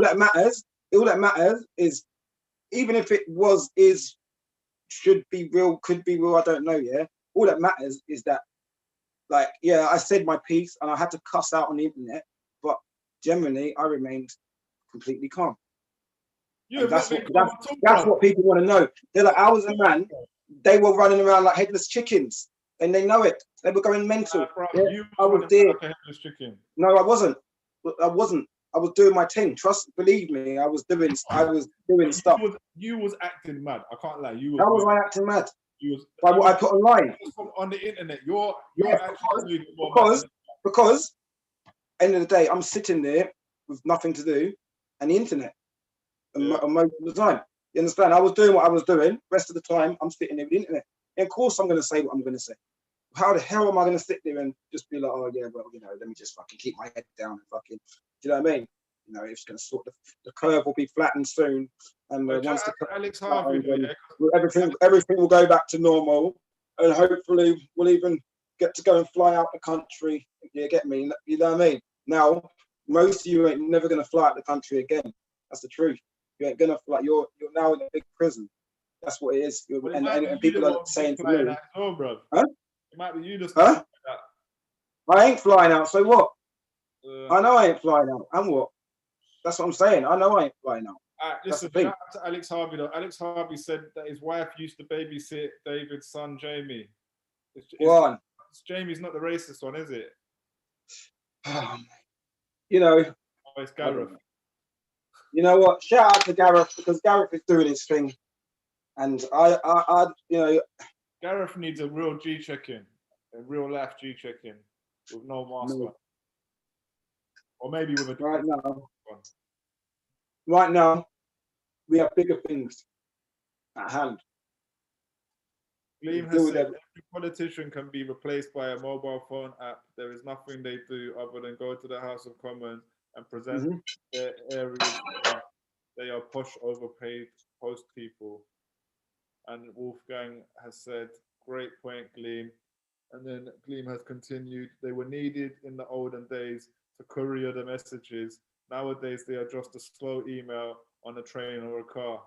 that matters is, even if it should be real, could be real, I don't know, yeah. All that matters is that like, yeah, I said my piece and I had to cuss out on the internet, but generally I remained completely calm. That's what people want to know. They're like, I was a man. They were running around like headless chickens, and they know it. They were going mental. I was there. Like a headless chicken. No, I wasn't. I wasn't. I was doing my thing. Believe me, I was doing stuff. You was acting mad. I can't lie. How was I acting mad? By what I put online on the internet. Because end of the day, I'm sitting there with nothing to do, and the internet, and most of the time. You understand? I was doing what I was doing. Rest of the time, I'm sitting there with the internet. And of course, I'm going to say what I'm going to say. How the hell am I going to sit there and just be like, oh yeah, well, you know, let me just fucking keep my head down and fucking, do you know what I mean? You know, it's going to sort the curve will be flattened soon, and once Alex Harvey, everything will go back to normal, and hopefully we'll even get to go and fly out the country. You get me? You know what I mean? Now, most of you ain't never going to fly out the country again. That's the truth. You ain't gonna fly. You're now in a big prison. That's what it is. And people are saying to me, "Oh, bro, huh? It might be you just." Huh? I ain't flying out. So what? I know I ain't flying out. And what? That's what I'm saying. I know I ain't flying out. Listen, shout out to Alex Harvey though. Alex Harvey said that his wife used to babysit David's son Jamie. Jamie's not the racist one, is it? You know. Oh, it's Gareth. You know what? Shout out to Gareth, because Gareth is doing his thing, and I you know. Gareth needs a real G check-in, a real life G check-in with no mask on, or maybe with a Right now, we have bigger things at hand. Gleam has said every politician can be replaced by a mobile phone app. There is nothing they do other than go to the House of Commons and present their areas. They are posh, overpaid post people. And Wolfgang has said, great point, Gleam. And then Gleam has continued, they were needed in the olden days to courier the messages. Nowadays, they are just a slow email on a train or a car.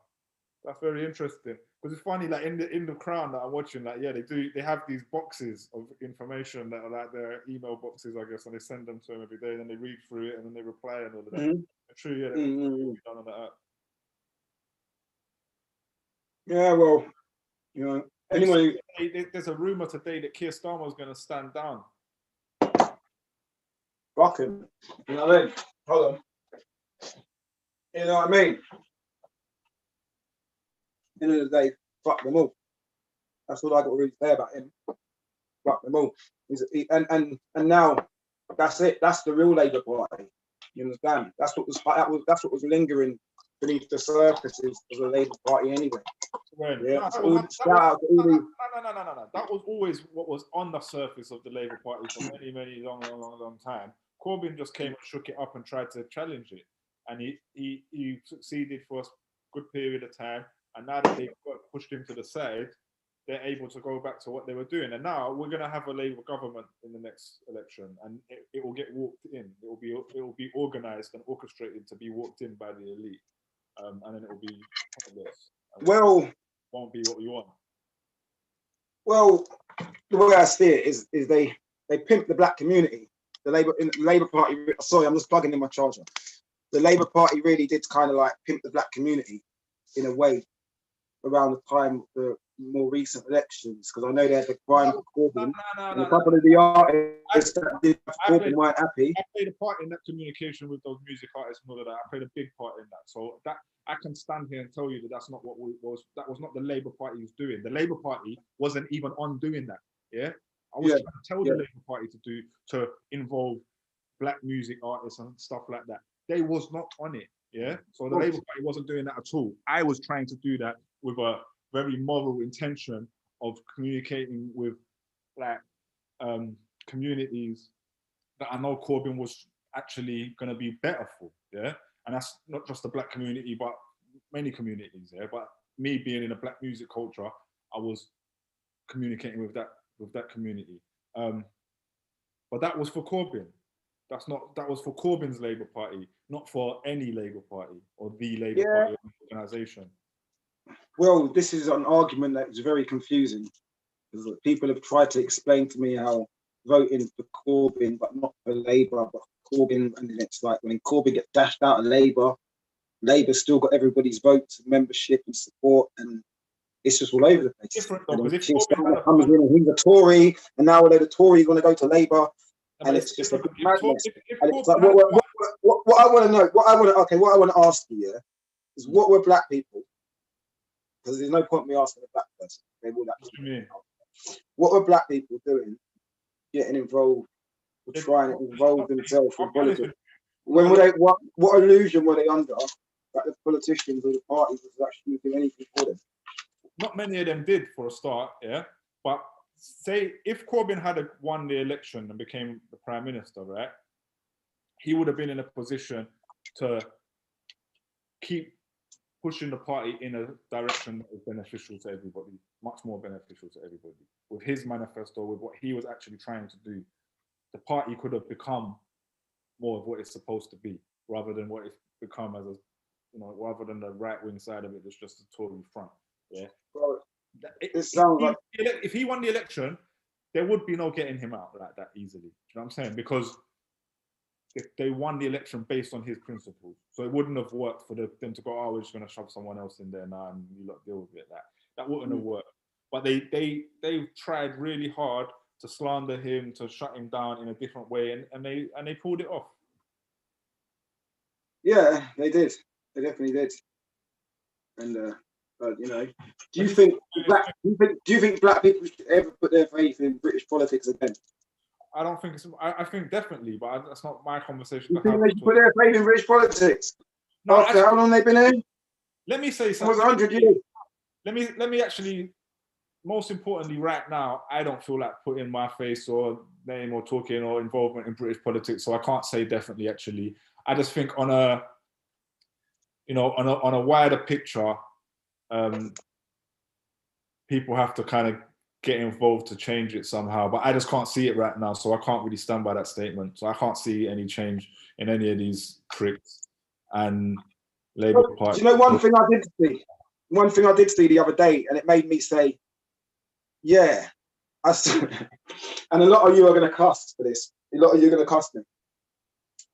That's very interesting, because it's funny, like in the Crown that I'm watching, like they have these boxes of information that are like their email boxes, I guess, and they send them to them every day, and then they read through it and then they reply and all of that. True, yeah, done on that app. Yeah, well, you know, anyway, there's a rumor today that Keir Starmer is going to stand down. Fuck him. You know what I mean? Hold on. You know what I mean? End of the day, fuck them all. That's all I got to really say about him. Fuck them all. And now that's it. That's the real Labour Party. You understand? That's what was lingering beneath the surfaces of the Labour Party anyway. No. That was always what was on the surface of the Labour Party for many long time. Corbyn just came and shook it up and tried to challenge it, and he succeeded for a good period of time. And now that they pushed him to the side, they're able to go back to what they were doing. And now we're going to have a Labour government in the next election, and it will get walked in. It will be organised and orchestrated to be walked in by the elite, and then it will be pointless. Well, won't be what we want. Well, the way I see it is they pimp the black community. The Labour Party. Sorry, I'm just plugging in my charger. The Labour Party really did kind of like pimp the black community in a way around the time of the more recent elections, because I know they had the crime of Corbyn. And a couple of the artists that did Corbyn weren't happy. I played a part in that communication with those music artists and all of that. I played a big part in that. So that I can stand here and tell you that that's not what that was not the Labour Party was doing. The Labour Party wasn't even on doing that. Yeah. I was trying to tell the Labour Party to involve black music artists and stuff like that. They was not on it. Yeah. So the Labour Party wasn't doing that at all. I was trying to do that with a very moral intention of communicating with like communities that I know Corbyn was actually going to be better for. Yeah. And that's not just the black community, but many communities. Yeah. But me being in a black music culture, I was communicating with that community. But that was for Corbyn. That was for Corbyn's Labour Party, not for any Labour Party or the Labour Party organisation. Well, this is an argument that is very confusing. People have tried to explain to me how voting for Corbyn, but not for Labour, but Corbyn. And then it's like when Corbyn gets dashed out of Labour, Labour's still got everybody's votes and membership and support, and it's just all over the place. Different And though, then because if comes in and he's a Tory, and now the Tories want to go to Labour, and it's just a big madness. And it's like, what I want to know, what I want to ask you, yeah, is what were black people? Because there's no point in me asking a black person. They will actually. What were black people doing, getting involved, or trying to involve themselves in politics? When were they? What illusion were they under that the politicians or the parties was actually doing anything for them? Not many of them did, for a start, yeah. But say if Corbyn had won the election and became the prime minister, right? He would have been in a position to keep pushing the party in a direction that was beneficial to everybody, much more beneficial to everybody. With his manifesto, with what he was actually trying to do, the party could have become more of what it's supposed to be, rather than what it's become as a, rather than the right-wing side of it, it's just a Tory front. Yeah. Well, it sounds like if he won the election, there would be no getting him out like that easily. Do you know what I'm saying? Because they won the election based on his principles. So it wouldn't have worked for them to go, oh, we're just going to shove someone else in there now and you lot deal with it. That wouldn't have worked. But they tried really hard to slander him, to shut him down in a different way, and they pulled it off. Yeah, they did. They definitely did. And do you think black people should ever put their faith in British politics again? I don't think it's. I think definitely, but that's not my conversation. You think they should put their faith in British politics? No, after how long they've been in? Let me say something. It was 100 years. Let me actually. Most importantly, right now, I don't feel like putting my face or name or talking or involvement in British politics, so I can't say definitely. Actually, I just think on a wider picture, people have to kind of get involved to change it somehow, but I just can't see it right now, so I can't really stand by that statement. So I can't see any change in any of these pricks and Labour Party. Do you know one thing I did see? One thing I did see the other day, and it made me say, yeah, and a lot of you are going to cuss for this. A lot of you are going to cuss me.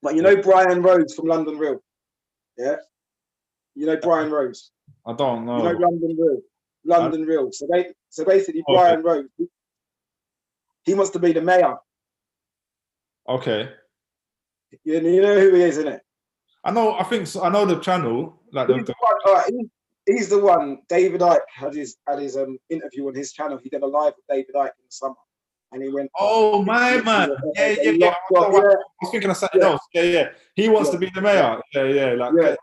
But you know Brian Rose from London Real? Yeah? You know Brian Rose? I don't know. You know London Real? London Real. So basically, Brian Rose, he wants to be the mayor. Okay. You know who he is, isn't it? I know the channel. Like he's the one. David Icke had his interview on his channel. He did a live with David Icke in the summer, and he went. Oh my man! Yeah. I was thinking of something else. Yeah. He wants to be the mayor. Yeah. Like,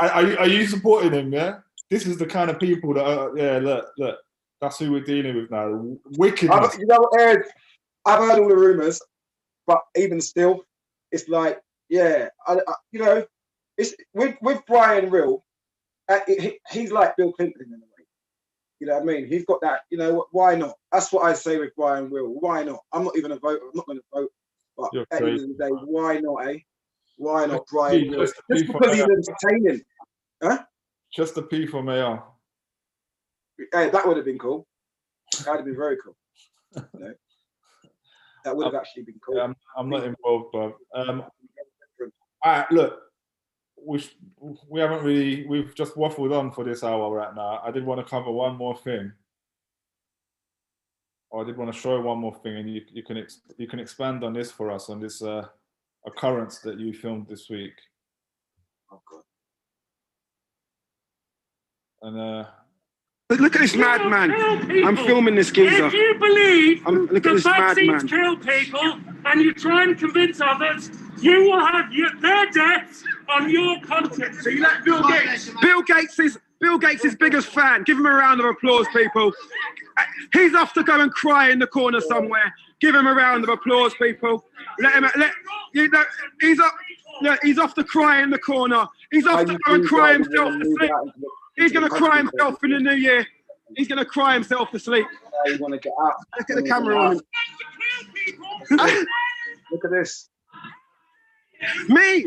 Are you supporting him? Yeah. This is the kind of people that look. That's who we're dealing with now. Wickedness. I've heard all the rumours, but even still, it's like, it's with Brian Real, he's like Bill Clinton in a way. You know what I mean? He's got that. You know what? Why not? That's what I say with Brian Real. Why not? I'm not even a voter. I'm not going to vote. But at the end of the day, why not? Why not Brian Real? Just because he's entertaining, huh? Just a P for mayor. Hey, that would have been cool. That would have been very cool. That would have actually been cool. Yeah, I'm not involved, but all right, look, we haven't really. We've just waffled on for this hour right now. I did want to cover one more thing, or I did want to show one more thing, and you can expand on this for us on this occurrence that you filmed this week. Oh God. And look at this madman. I'm filming this geezer. If you believe look at this vaccines kill people and you try and convince others, you will have their deaths on your conscience. So you let Bill Gates. Bill Gates is biggest fan. Give him a round of applause, people. He's off to go and cry in the corner somewhere. Give him a round of applause, people. He's off to cry in the corner. He's off to go and cry himself to sleep. He's going to cry himself in the new year. He's going to cry himself to sleep. You want to get out. Look at the camera on him. Look at this. Me?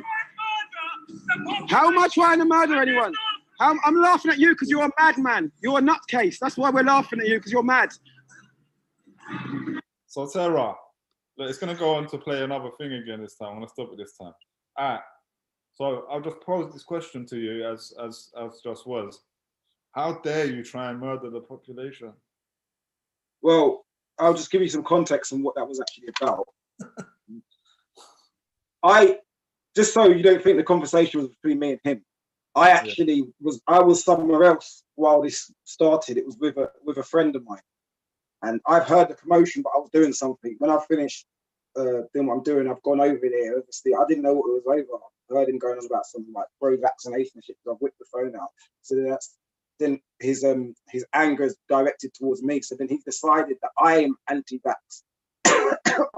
How am I trying to murder anyone? I'm laughing at you because you're a madman. You're a nutcase. That's why we're laughing at you, because you're mad. So Terra, Look, it's gonna go on to play another thing again this time. I'm gonna stop it this time. All right. So I'll just pose this question to you as just was. How dare you try and murder the population? Well, I'll just give you some context on what that was actually about. Just so you don't think the conversation was between me and him, I actually was somewhere else while this started. It was with a friend of mine, and I've heard the commotion, but I was doing something. When I finished doing what I'm doing, I've gone over there. Obviously, I didn't know what it was over. I heard him going on about some like pro-vaccination shit. I've whipped the phone out. So then his anger is directed towards me. So then he decided that I am anti-vax.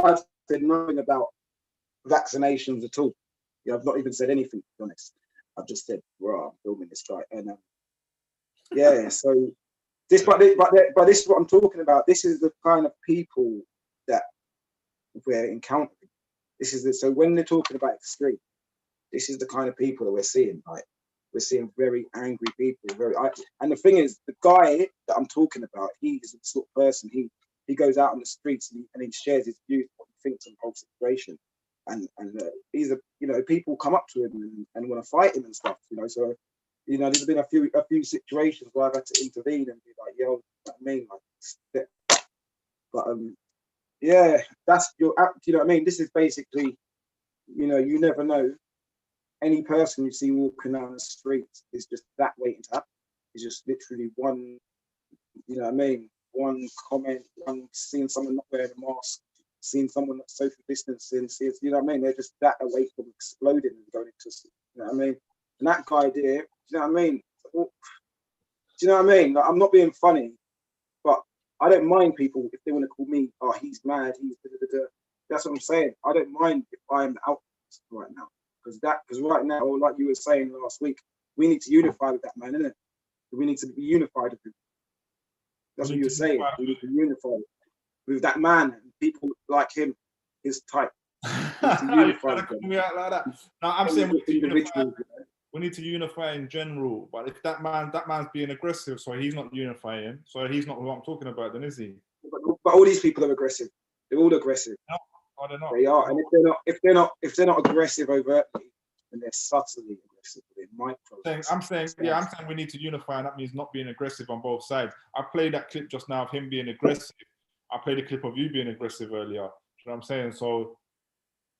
I've said nothing about vaccinations at all. Yeah, I've not even said anything, to be honest. I've just said, "Bro, I'm filming this guy," and yeah. So this, but this is what I'm talking about. This is the kind of people that we're encountering. So when they're talking about extreme, this is the kind of people that we're seeing. Like, we're seeing very angry people. And the thing is, the guy that I'm talking about, he's the sort of person. He goes out on the streets and he shares his views, what he thinks on the whole situation. And he's people come up to him and want to fight him and stuff. So there's been a few situations where I've had to intervene and be like, yo, you know what I mean? Like, but yeah, that's you know what I mean? This is basically, you never know. Any person you see walking down the street is just that waiting to happen. It's just literally one, you know what I mean? One comment, one seeing someone not wearing a mask, seeing someone not social distancing, you know what I mean? They're just that away from exploding and going into, you know what I mean? And that guy there, you know what I mean? Do you know what I mean? Like, I'm not being funny, but I don't mind people if they want to call me, oh, he's mad, he's da-da-da-da. That's what I'm saying. I don't mind if I'm the outcast right now. Because right now, like you were saying last week, we need to unify with that man, innit? We need to be unified with him. That's what you were saying. We need to unify with that man and people like him, his type. We need to unify with them. Like that. No, I'm saying we need to unify in general. But if that man's being aggressive, so he's not unifying, so he's not who I'm talking about, then is he? But all these people are aggressive. They're all aggressive. No, they're not. They are, and if they're not aggressive overtly, then they're subtly aggressive. I'm saying we need to unify, and that means not being aggressive on both sides. I played that clip just now of him being aggressive. I played a clip of you being aggressive earlier. You know what I'm saying? So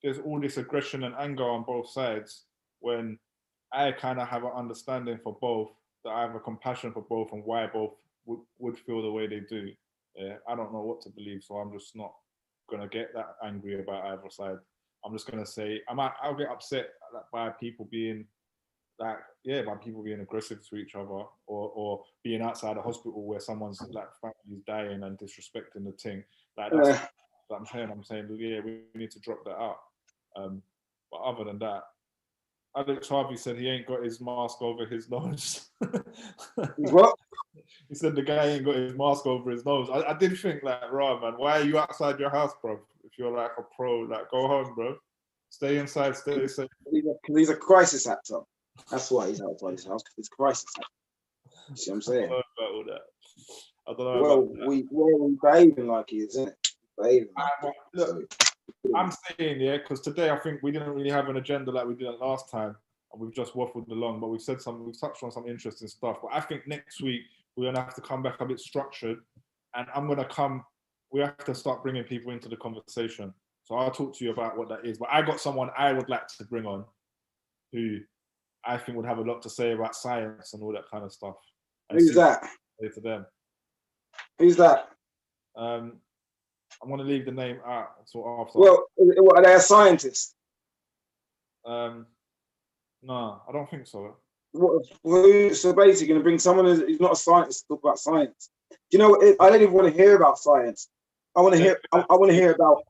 there's all this aggression and anger on both sides when I kind of have an understanding for both, that I have a compassion for both and why both would feel the way they do. Yeah, I don't know what to believe, so I'm just not gonna get that angry about either side. I'm just gonna say I'll get upset by people being aggressive to each other, or being outside a hospital where someone's like family's dying and disrespecting the thing. Like that's what I'm saying, yeah, we need to drop that out. But other than that, Alex Harvey said he ain't got his mask over his nose. What? He said the guy ain't got his mask over his nose. I did think like, right, man, why are you outside your house, bro? If you're like a pro, like go home, bro. Stay inside, stay safe. He's a crisis actor. That's why he's outside his house. It's crisis actor. You see what I'm saying? I don't know about all that. I don't know about that. We're behaving like he is, isn't it? Behaving like look, I'm saying, yeah, because today I think we didn't really have an agenda like we did last time, and we've just waffled along, but we've touched on some interesting stuff. But I think next week we're gonna have to come back a bit structured, and we have to start bringing people into the conversation. So I'll talk to you about what that is. But I got someone I would like to bring on who I think would have a lot to say about science and all that kind of stuff. Who's that? To them. Who's that? I want to leave the name out until after. Well, are they a scientist? No, I don't think so. So basically, going to bring someone who's not a scientist to talk about science. Do you know? I don't even want to hear about science. I want to hear. I want to hear about.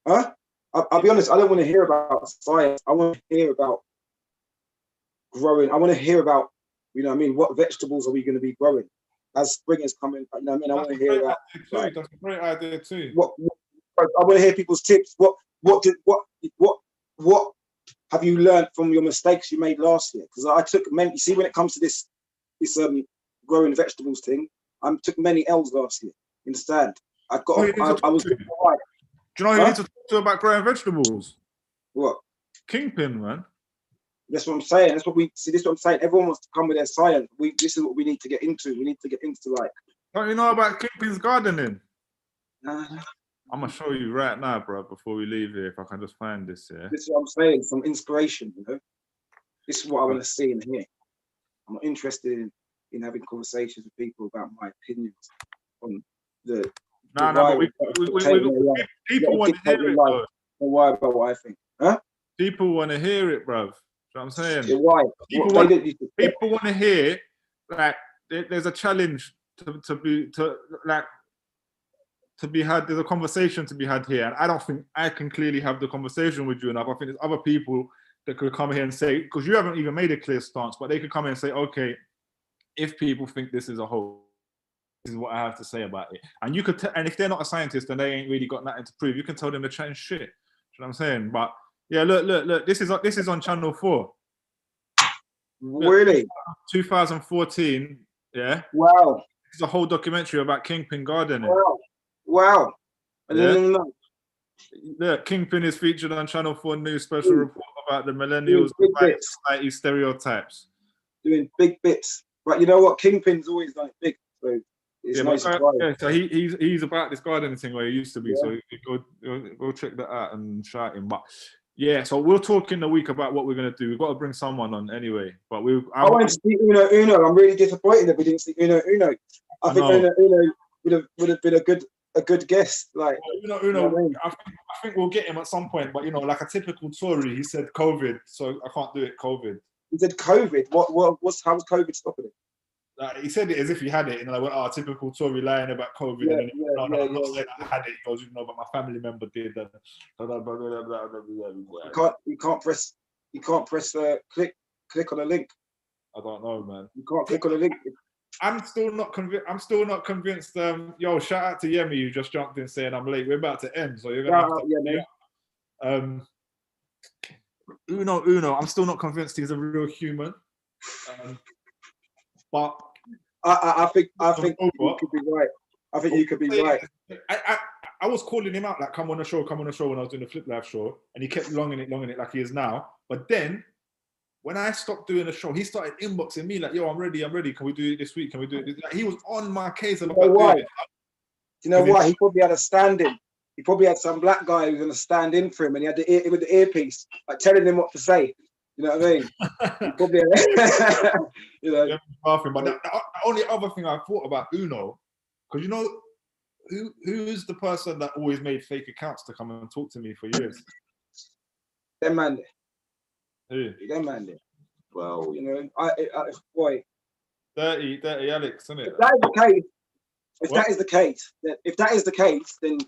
Huh? I'll be honest. I don't want to hear about science. I want to hear about growing. I want to hear about. You know what I mean? What vegetables are we going to be growing as spring is coming? You know what I mean? I want to hear about. That's a great idea too. I want to hear people's tips. What have you learned from your mistakes you made last year? Because I took many. You see, when it comes to this growing vegetables thing, I took many L's last year. You understand? I was right. Do you know who you need to talk to about growing vegetables? What? Kingpin, man. That's what I'm saying. That's what we see. This is what I'm saying. Everyone wants to come with their science. This is what we need to get into. We need to get into like. Don't you know about Kingpin's gardening? Nah. I'm gonna show you right now, bro. Before we leave here, if I can just find this. Yeah. This is what I'm saying. Some inspiration, you know. This is what I want to see and hear. I'm not interested in having conversations with people about my opinions on the. No, but people want to hear it, though. Don't worry about what I think, huh? People want to hear it, bruv. You know what I'm saying? Yeah, why? People want to hear, like, there's a challenge to be had. There's a conversation to be had here, and I don't think I can clearly have the conversation with you enough. I think there's other people that could come here and say, because you haven't even made a clear stance, but they could come in and say, okay, if people think this is a whole, this is what I have to say about it. And you could, and if they're not a scientist and they ain't really got nothing to prove, you can tell them to change shit. You know what I'm saying? But yeah, look. This is on Channel 4. Really? Look, 2014. Yeah. Wow. It's a whole documentary about Kingpin gardening. Wow. Yeah. Look, Kingpin is featured on Channel 4 News special report about the millennials society stereotypes. Doing big bits. But you know what? Kingpin's always done it big. So it's no surprise. Yeah, so he's about this gardening thing where he used to be. Yeah. So go check that out and shout him. But yeah, so we'll talk in the week about what we're gonna do. We've got to bring someone on anyway. But I want to see Uno. I'm really disappointed that we didn't see Uno. I think Uno would have been a good guest. Like Uno. You know, I think we'll get him at some point. But you know, like a typical Tory, he said COVID, so I can't do it. COVID. He said COVID. How was COVID stopping it? He said it as if he had it, and I went, "Oh, typical Tory lying about COVID." Yeah, and then I'm not saying I had it. He goes, "You know, but my family member did." You can't press click on a link. I don't know, man. You can't click on a link. I'm still not convinced. Yo, shout out to Yemi who just jumped in saying I'm late. We're about to end, so you're gonna have to. Uno. I'm still not convinced he's a real human. But I think you could be right. I think you could be right. I was calling him out like, come on the show when I was doing the Flip Live show, and he kept longing it like he is now. But then when I stopped doing the show, he started inboxing me like, yo, I'm ready. Can we do it this week? Can we do it? Like, he was on my case about doing it. You know why? He probably had a stand-in. He probably had some black guy who was going to stand in for him, and he had with the earpiece, like telling him what to say. You know what I mean? He probably had, you know. Laughing. But the only other thing I thought about Uno, because you know, who's the person that always made fake accounts to come and talk to me for years? Them man. Who? Them man. Well, you know, boy. Dirty Alex, isn't it? If that is the case, then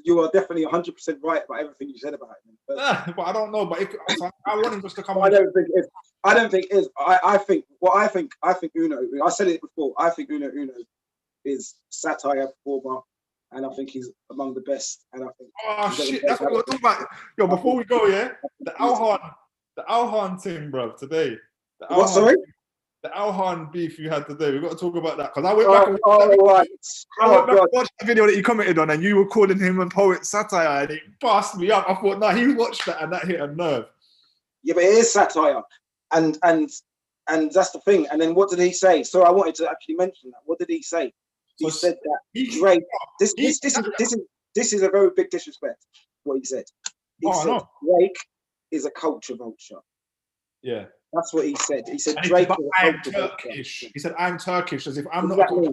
you are definitely 100% right about everything you said about him. But I don't know. But I want him just to come. I don't think it is. I think Uno. I said it before. I think Uno is satire performer, and I think he's among the best. And I think. Oh shit! That's what we're talking about. Yo, before we go, yeah, the Alhan thing, bro. Today. What? Sorry. The Alhan beef you had today. We've got to talk about that because I went back and watched the video that you commented on, and you were calling him a poet satire, and it passed me up. I thought, no, he watched that, and that hit a nerve. Yeah, but it is satire, and that's the thing. And then what did he say? So I wanted to actually mention that. What did he say? He said that Drake. This is a very big disrespect. What he said. He said Drake is a culture vulture. Yeah. That's what he said. He said Drake is I'm Turkish. He said I'm Turkish, as if I'm not a culture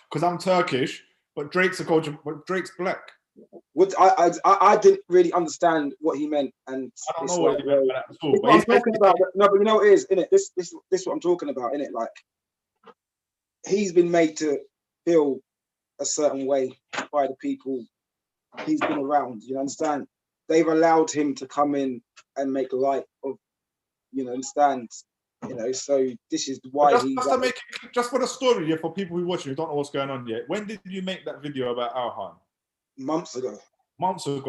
because I'm Turkish, but Drake's a culture, but Drake's black. I didn't really understand what he meant, and I don't know what he meant by that at all. But I'm talking about, no, but you know what it is, innit? This is what I'm talking about, innit? Like he's been made to feel a certain way by the people he's been around. You understand? They've allowed him to come in and make light of. You know, understand? You know, so this is why just for the story, yeah, for people who watch who don't know what's going on yet. When did you make that video about Alhan? Months ago.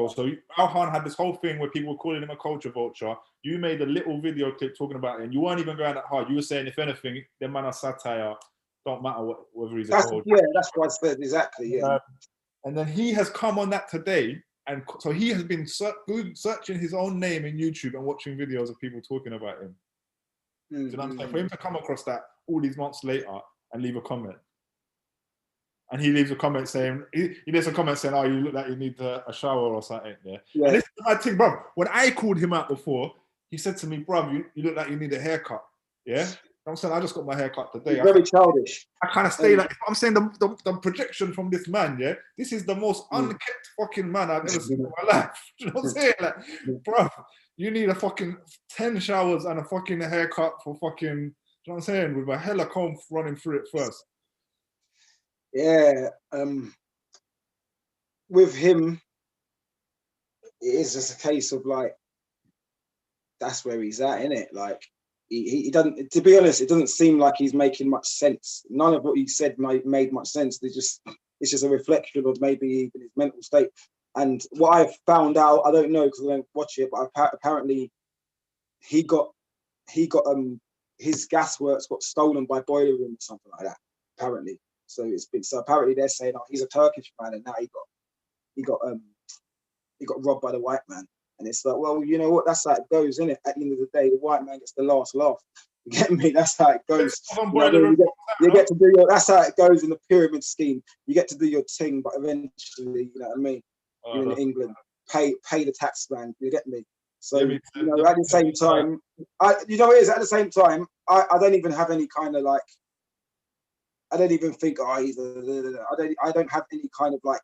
So Alhan had this whole thing where people were calling him a culture vulture. You made a little video clip talking about it, and you weren't even going that hard. You were saying, if anything, them man are satire. Don't matter whether he's a culture. Yeah, that's what I said exactly. Yeah. And then he has come on that today And so he has been searching his own name in YouTube and watching videos of people talking about him. Do you know what I'm saying? For him to come across that all these months later and leave a comment. And he leaves a comment saying, he leaves a comment saying, oh, you look like you need a shower or something. Yeah. And this is my thing, bro. When I called him out before, he said to me, bro, you look like you need a haircut. Yeah. You know what I'm saying? I just got my haircut today. Very childish. I kind of stay like, I'm saying the projection from this man, yeah, this is the most unkept fucking man I've ever seen in my life. Do you know what I'm saying? Like, bro, you need a fucking 10 showers and a fucking haircut for fucking, do you know what I'm saying? With a hella comb running through it first. Yeah. With him, it is just a case of like, that's where he's at, innit? Like, he doesn't, to be honest, it doesn't seem like he's making much sense. None of what he said made much sense. It's just a reflection of maybe even his mental state. And what I found out, I don't know because I don't watch it, but apparently he got his gas works got stolen by Boiler Room or something like that. Apparently, so apparently they're saying, oh, he's a Turkish man, and now he got robbed by the white man. And it's like, well, you know what? That's how it goes, isn't it? At the end of the day, the white man gets the last laugh. You get me? That's how it goes. You get to do your. That's how it goes in the pyramid scheme. You get to do your thing, but eventually, you know what I mean? You're in England. Pay the tax man. You get me? So at the same time, at the same time, I don't even have any kind of like. I don't even think I don't have any kind of like.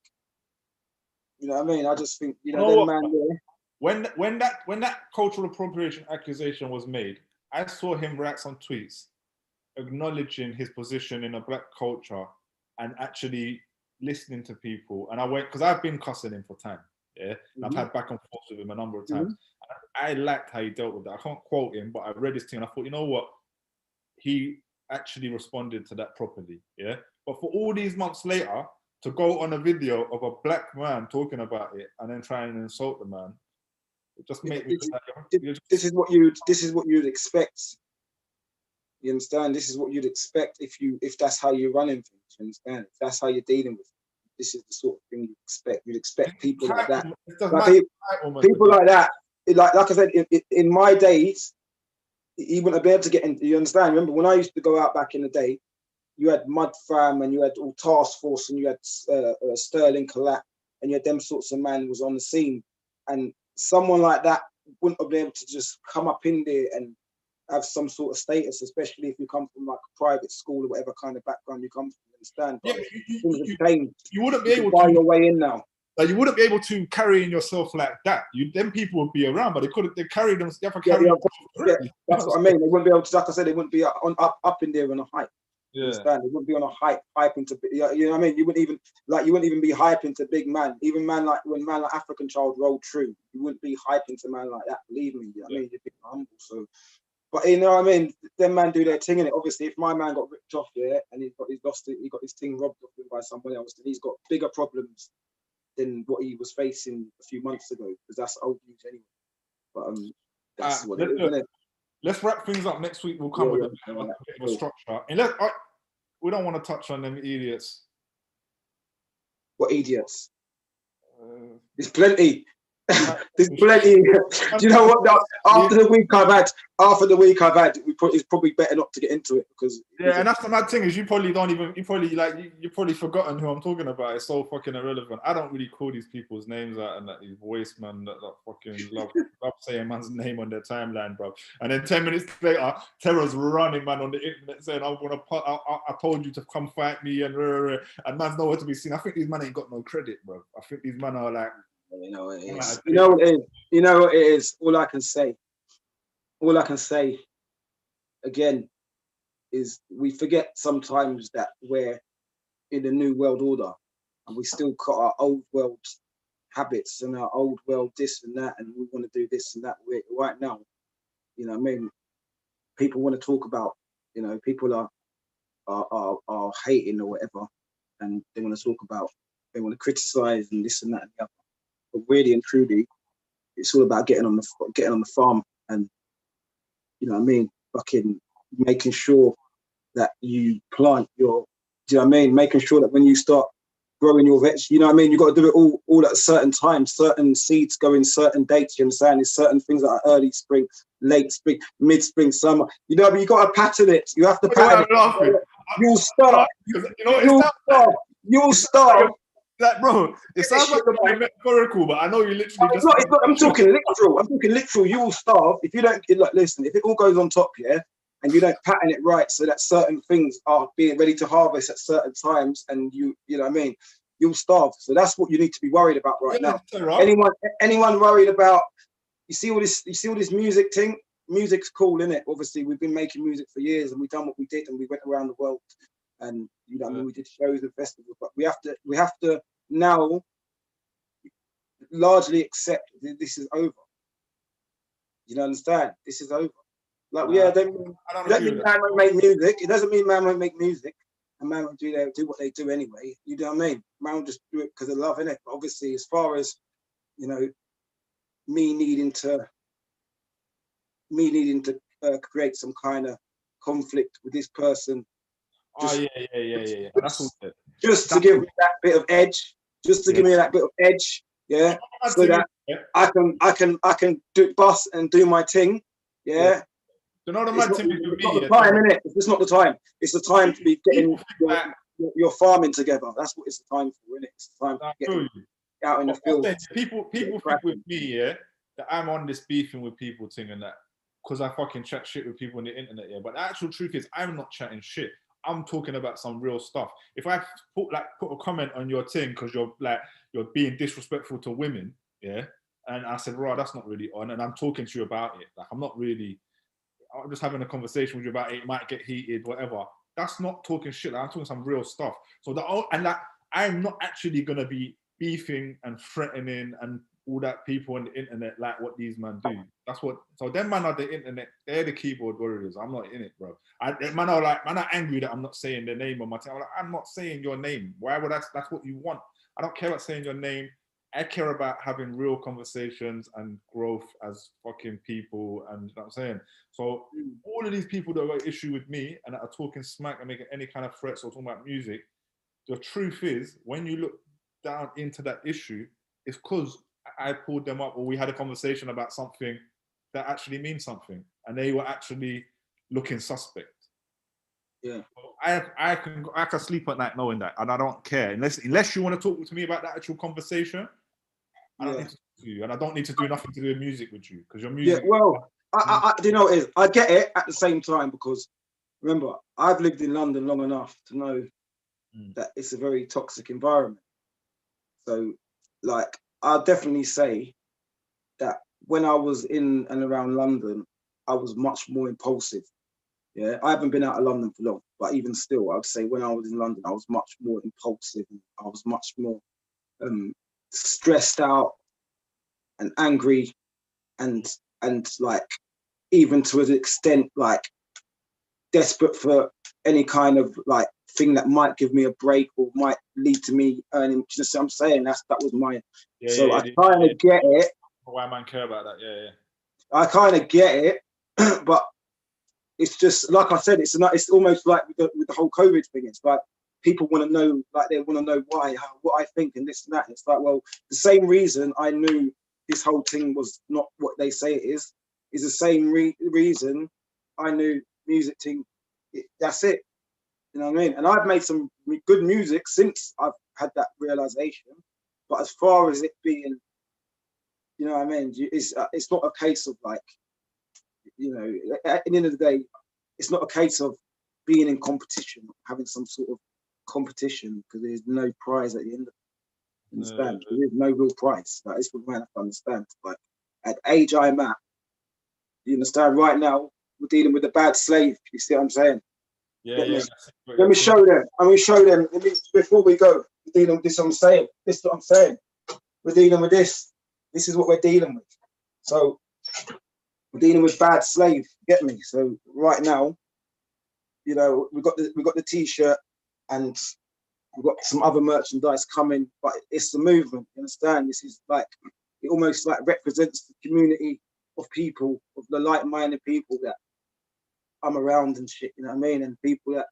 You know what I mean? I just think that man there. When that cultural appropriation accusation was made, I saw him write some tweets acknowledging his position in a black culture and actually listening to people. And I went, because I've been cussing him for time, yeah? And I've had back and forth with him a number of times. I liked how he dealt with that. I can't quote him, but I read his thing and I thought, you know what? He actually responded to that properly, yeah? But for all these months later, to go on a video of a black man talking about it and then try and insult the man, it just made me this is what you'd expect. You understand? This is what you'd expect if that's how you're running things. You understand? If that's how you're dealing with it. This is the sort of thing you expect. You'd expect people like that. People like that. Like I said, in my days, he wouldn't have been able to get in. You understand? Remember when I used to go out back in the day, you had Mud Fam and you had all Task Force and you had Sterling Collap and you had them sorts of man was on the scene. And someone like that wouldn't have been able to just come up in there and have some sort of status, especially if you come from like a private school or whatever kind of background you come from. Understand? Yeah, you wouldn't be able to buy your way in now. Like you wouldn't be able to carry yourself like that. Them people would be around, but they carry them. You have to carry them. That's what I mean. They wouldn't be able to. Like I said, they wouldn't be up in there on a hype. Yeah. Understand? They wouldn't be on a hyping to. You know what I mean? You wouldn't even be hyping to big man. Even man like African Child rolled true, you wouldn't be hyping to man like that. Believe me. You know what I mean? You'd be humble. So. But you know what I mean? Them man do their thing in it. Obviously, if my man got ripped off there and he got his thing robbed off by someone else, then he's got bigger problems than what he was facing a few months ago, because that's old news anyway. But that's what it is, isn't it? Let's wrap things up. Next week we'll come with a bit of a structure. And we don't want to touch on them idiots. What idiots? There's plenty. There's plenty. Do you know what? After the week I've had, it's probably better not to get into it because and that's the mad thing is you've probably forgotten who I'm talking about. It's so fucking irrelevant. I don't really call these people's names out and that these voice man that fucking love saying man's name on their timeline, bro. And then 10 minutes later, Terra's running man on the internet saying I told you to come fight me and man's nowhere to be seen. I think these men ain't got no credit, bro. I think these men are like. You know what it is. You know what it is. You know what it is. All I can say again is we forget sometimes that we're in a new world order and we still got our old world habits and our old world this and that, and we want to do this and that right now. You know what I mean? People want to talk about, people are hating or whatever, and they want to criticize and this and that and the other. But really and truly, it's all about getting on the farm and, you know what I mean, fucking making sure that you plant your, do you know what I mean? Making sure that when you start growing your veg. You know what I mean? You got to do it all at a certain time. Certain seeds go in certain dates. You understand? There's certain things that are early spring, late spring, mid spring, summer. You know, but you got to pattern it. You have to pattern it. You'll start. You'll start. Like, bro, it sounds like a metaphorical, but I know you literally just. It's not, I'm talking literal. I'm talking literal. You will starve if you don't. Like, listen, if it all goes on top, yeah, and you don't pattern it right, so that certain things are being ready to harvest at certain times, and you know what I mean, you'll starve. So that's what you need to be worried about right now. Right. Anyone worried about? You see all this music thing. Music's cool, innit? Obviously, we've been making music for years, and we've done what we did, and we went around the world. And you know, I mean, we did shows and festivals, but we have to now largely accept that this is over. You understand? This is over. Like, yeah, that doesn't mean man won't make music. It doesn't mean man won't make music, and man will do what they do anyway. You know what I mean? Man will just do it because of love, innit? But obviously, as far as you know, me needing to create some kind of conflict with this person. Yeah. That's all good. Just to give me that bit of edge. Just to give me that bit of edge. Yeah. So that I can do bust and do my thing. Yeah. You know the mad thing with me. It's not the time, innit? It's not the time. It's the time to be getting your farming together. That's what it's the time for, innit? It's the time to get out in the field. People think with me, yeah, that I'm on this beefing with people thing and that because I fucking chat shit with people on the internet, yeah. But the actual truth is I'm not chatting shit. I'm talking about some real stuff. If I put a comment on your thing because you're being disrespectful to women, yeah, and I said, right, that's not really on, and I'm talking to you about it. Like I'm just having a conversation with you about it. It might get heated, whatever. That's not talking shit. Like, I'm talking some real stuff. So I'm not actually gonna be beefing and threatening and all that people on the internet like what these men do. So them man on the internet, they're the keyboard warriors. I'm not in it, bro. Man are angry that I'm not saying their name on my team. I'm not saying your name. Why would that's what you want? I don't care about saying your name. I care about having real conversations and growth as fucking people, and you know what I'm saying? So all of these people that got issue with me and that are talking smack and making any kind of threats or talking about music, the truth is, when you look down into that issue, it's because I pulled them up or we had a conversation about something that actually means something and they were actually looking suspect. Yeah. I can sleep at night knowing that, and I don't care. Unless you want to talk to me about that actual conversation, I don't need to talk to you, and I don't need to do nothing to do with music with you because your music. Yeah, well, I do you know what it is? I get it at the same time because remember, I've lived in London long enough to know that it's a very toxic environment. So, like, I'll definitely say that when I was in and around London, I was much more impulsive. Yeah, I haven't been out of London for long, but even still, I would say when I was in London, I was much more impulsive. I was much more stressed out and angry, and like even to an extent like desperate for any kind of like thing that might give me a break or might lead to me earning. Just I'm saying that was my. I kind of get it. Why man care about that? Yeah. I kind of get it, but. It's just like I said. It's almost like with the whole COVID thing. It's like people want to know, like they want to know what I think and this and that. And it's like, well, the same reason I knew this whole thing was not what they say it is the same reason I knew music thing. That's it. You know what I mean? And I've made some good music since I've had that realization. But as far as it being, you know what I mean? It's not a case of like. You know, at the end of the day, it's not a case of being in competition, having some sort of competition, because there's no prize at the end of it. Understand? There is no real prize. That is what man have to understand. Like at the age I'm at, you understand? Right now, we're dealing with a bad slave. You see what I'm saying? Yeah. Let me show them. Before we go, we're dealing with this. I'm saying. This is what I'm saying. We're dealing with this. This is what we're dealing with. So. We're dealing with bad slave, get me? So right now, you know, we've got the T-shirt and we've got some other merchandise coming, but it's the movement, you understand? This is like, it almost like represents the community of people, of the like-minded people that I'm around and shit, you know what I mean? And people that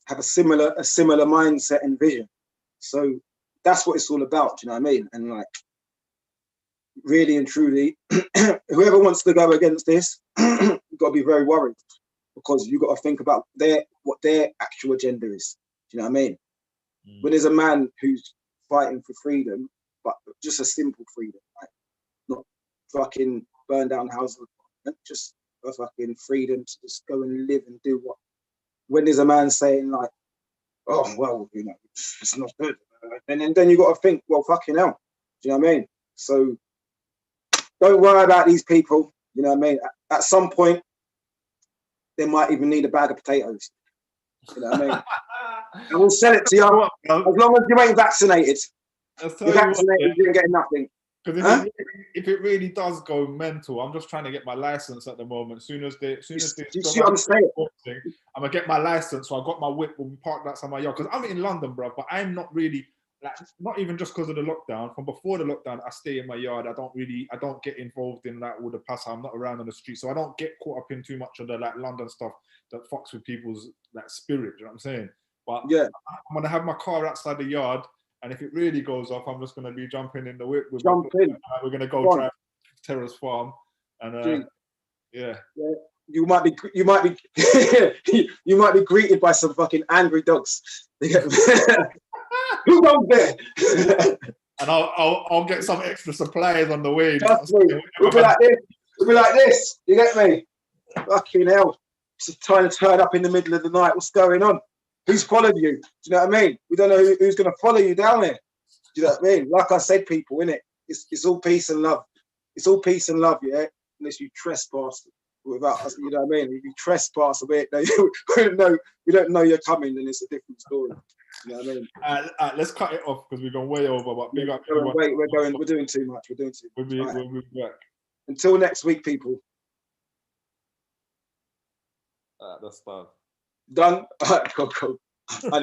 have a similar mindset and vision. So that's what it's all about. Do you know what I mean? And like, really and truly, whoever wants to go against this, you've got to be very worried, because you've got to think about what their actual agenda is. Do you know what I mean? When there's a man who's fighting for freedom, but just a simple freedom, like not fucking burn down houses, just a fucking freedom to just go and live and do what. When there's a man saying like, oh well, you know, it's not good, and then you got to think, well, fucking hell, do you know what I mean? So don't worry about these people. You know what I mean? At some point, they might even need a bag of potatoes. You know what I mean? And we'll sell it to you as long as you ain't vaccinated. You're vaccinated, you're getting nothing. Because if it really does go mental, I'm just trying to get my license at the moment. As soon as they you see what I'm saying? I'm gonna get my license. So I got my whip when we parked outside my yard. Because I'm in London, bro, but I'm not really like, not even just because of the lockdown. From before the lockdown, I stay in my yard. I don't get involved in like all the pass. I'm not around on the street, so I don't get caught up in too much of the like London stuff that fucks with people's like spirit. You know what I'm saying? But yeah, I'm gonna have my car outside the yard, and if it really goes off, I'm just gonna be jumping in the whip. We're gonna go drive to Terra's farm, and yeah. You might be you might be greeted by some fucking angry dogs. Who goes there? And I'll get some extra supplies on the way. Trust me. We'll be like this. We'll be like this. You get me? Fucking hell. Just trying to turn up in the middle of the night. What's going on? Who's followed you? Do you know what I mean? We don't know who's going to follow you down there. Do you know what I mean? Like I said, people, innit? It's all peace and love. It's all peace and love, yeah? Unless you trespass without us, you know what I mean? If you trespass a bit, we don't know you're coming, then it's a different story. You know what I mean? Let's cut it off because we've gone way over. But big up. We're doing too much. We're doing too much. We'll be back. Until next week, people. That's done. Done? All right, go.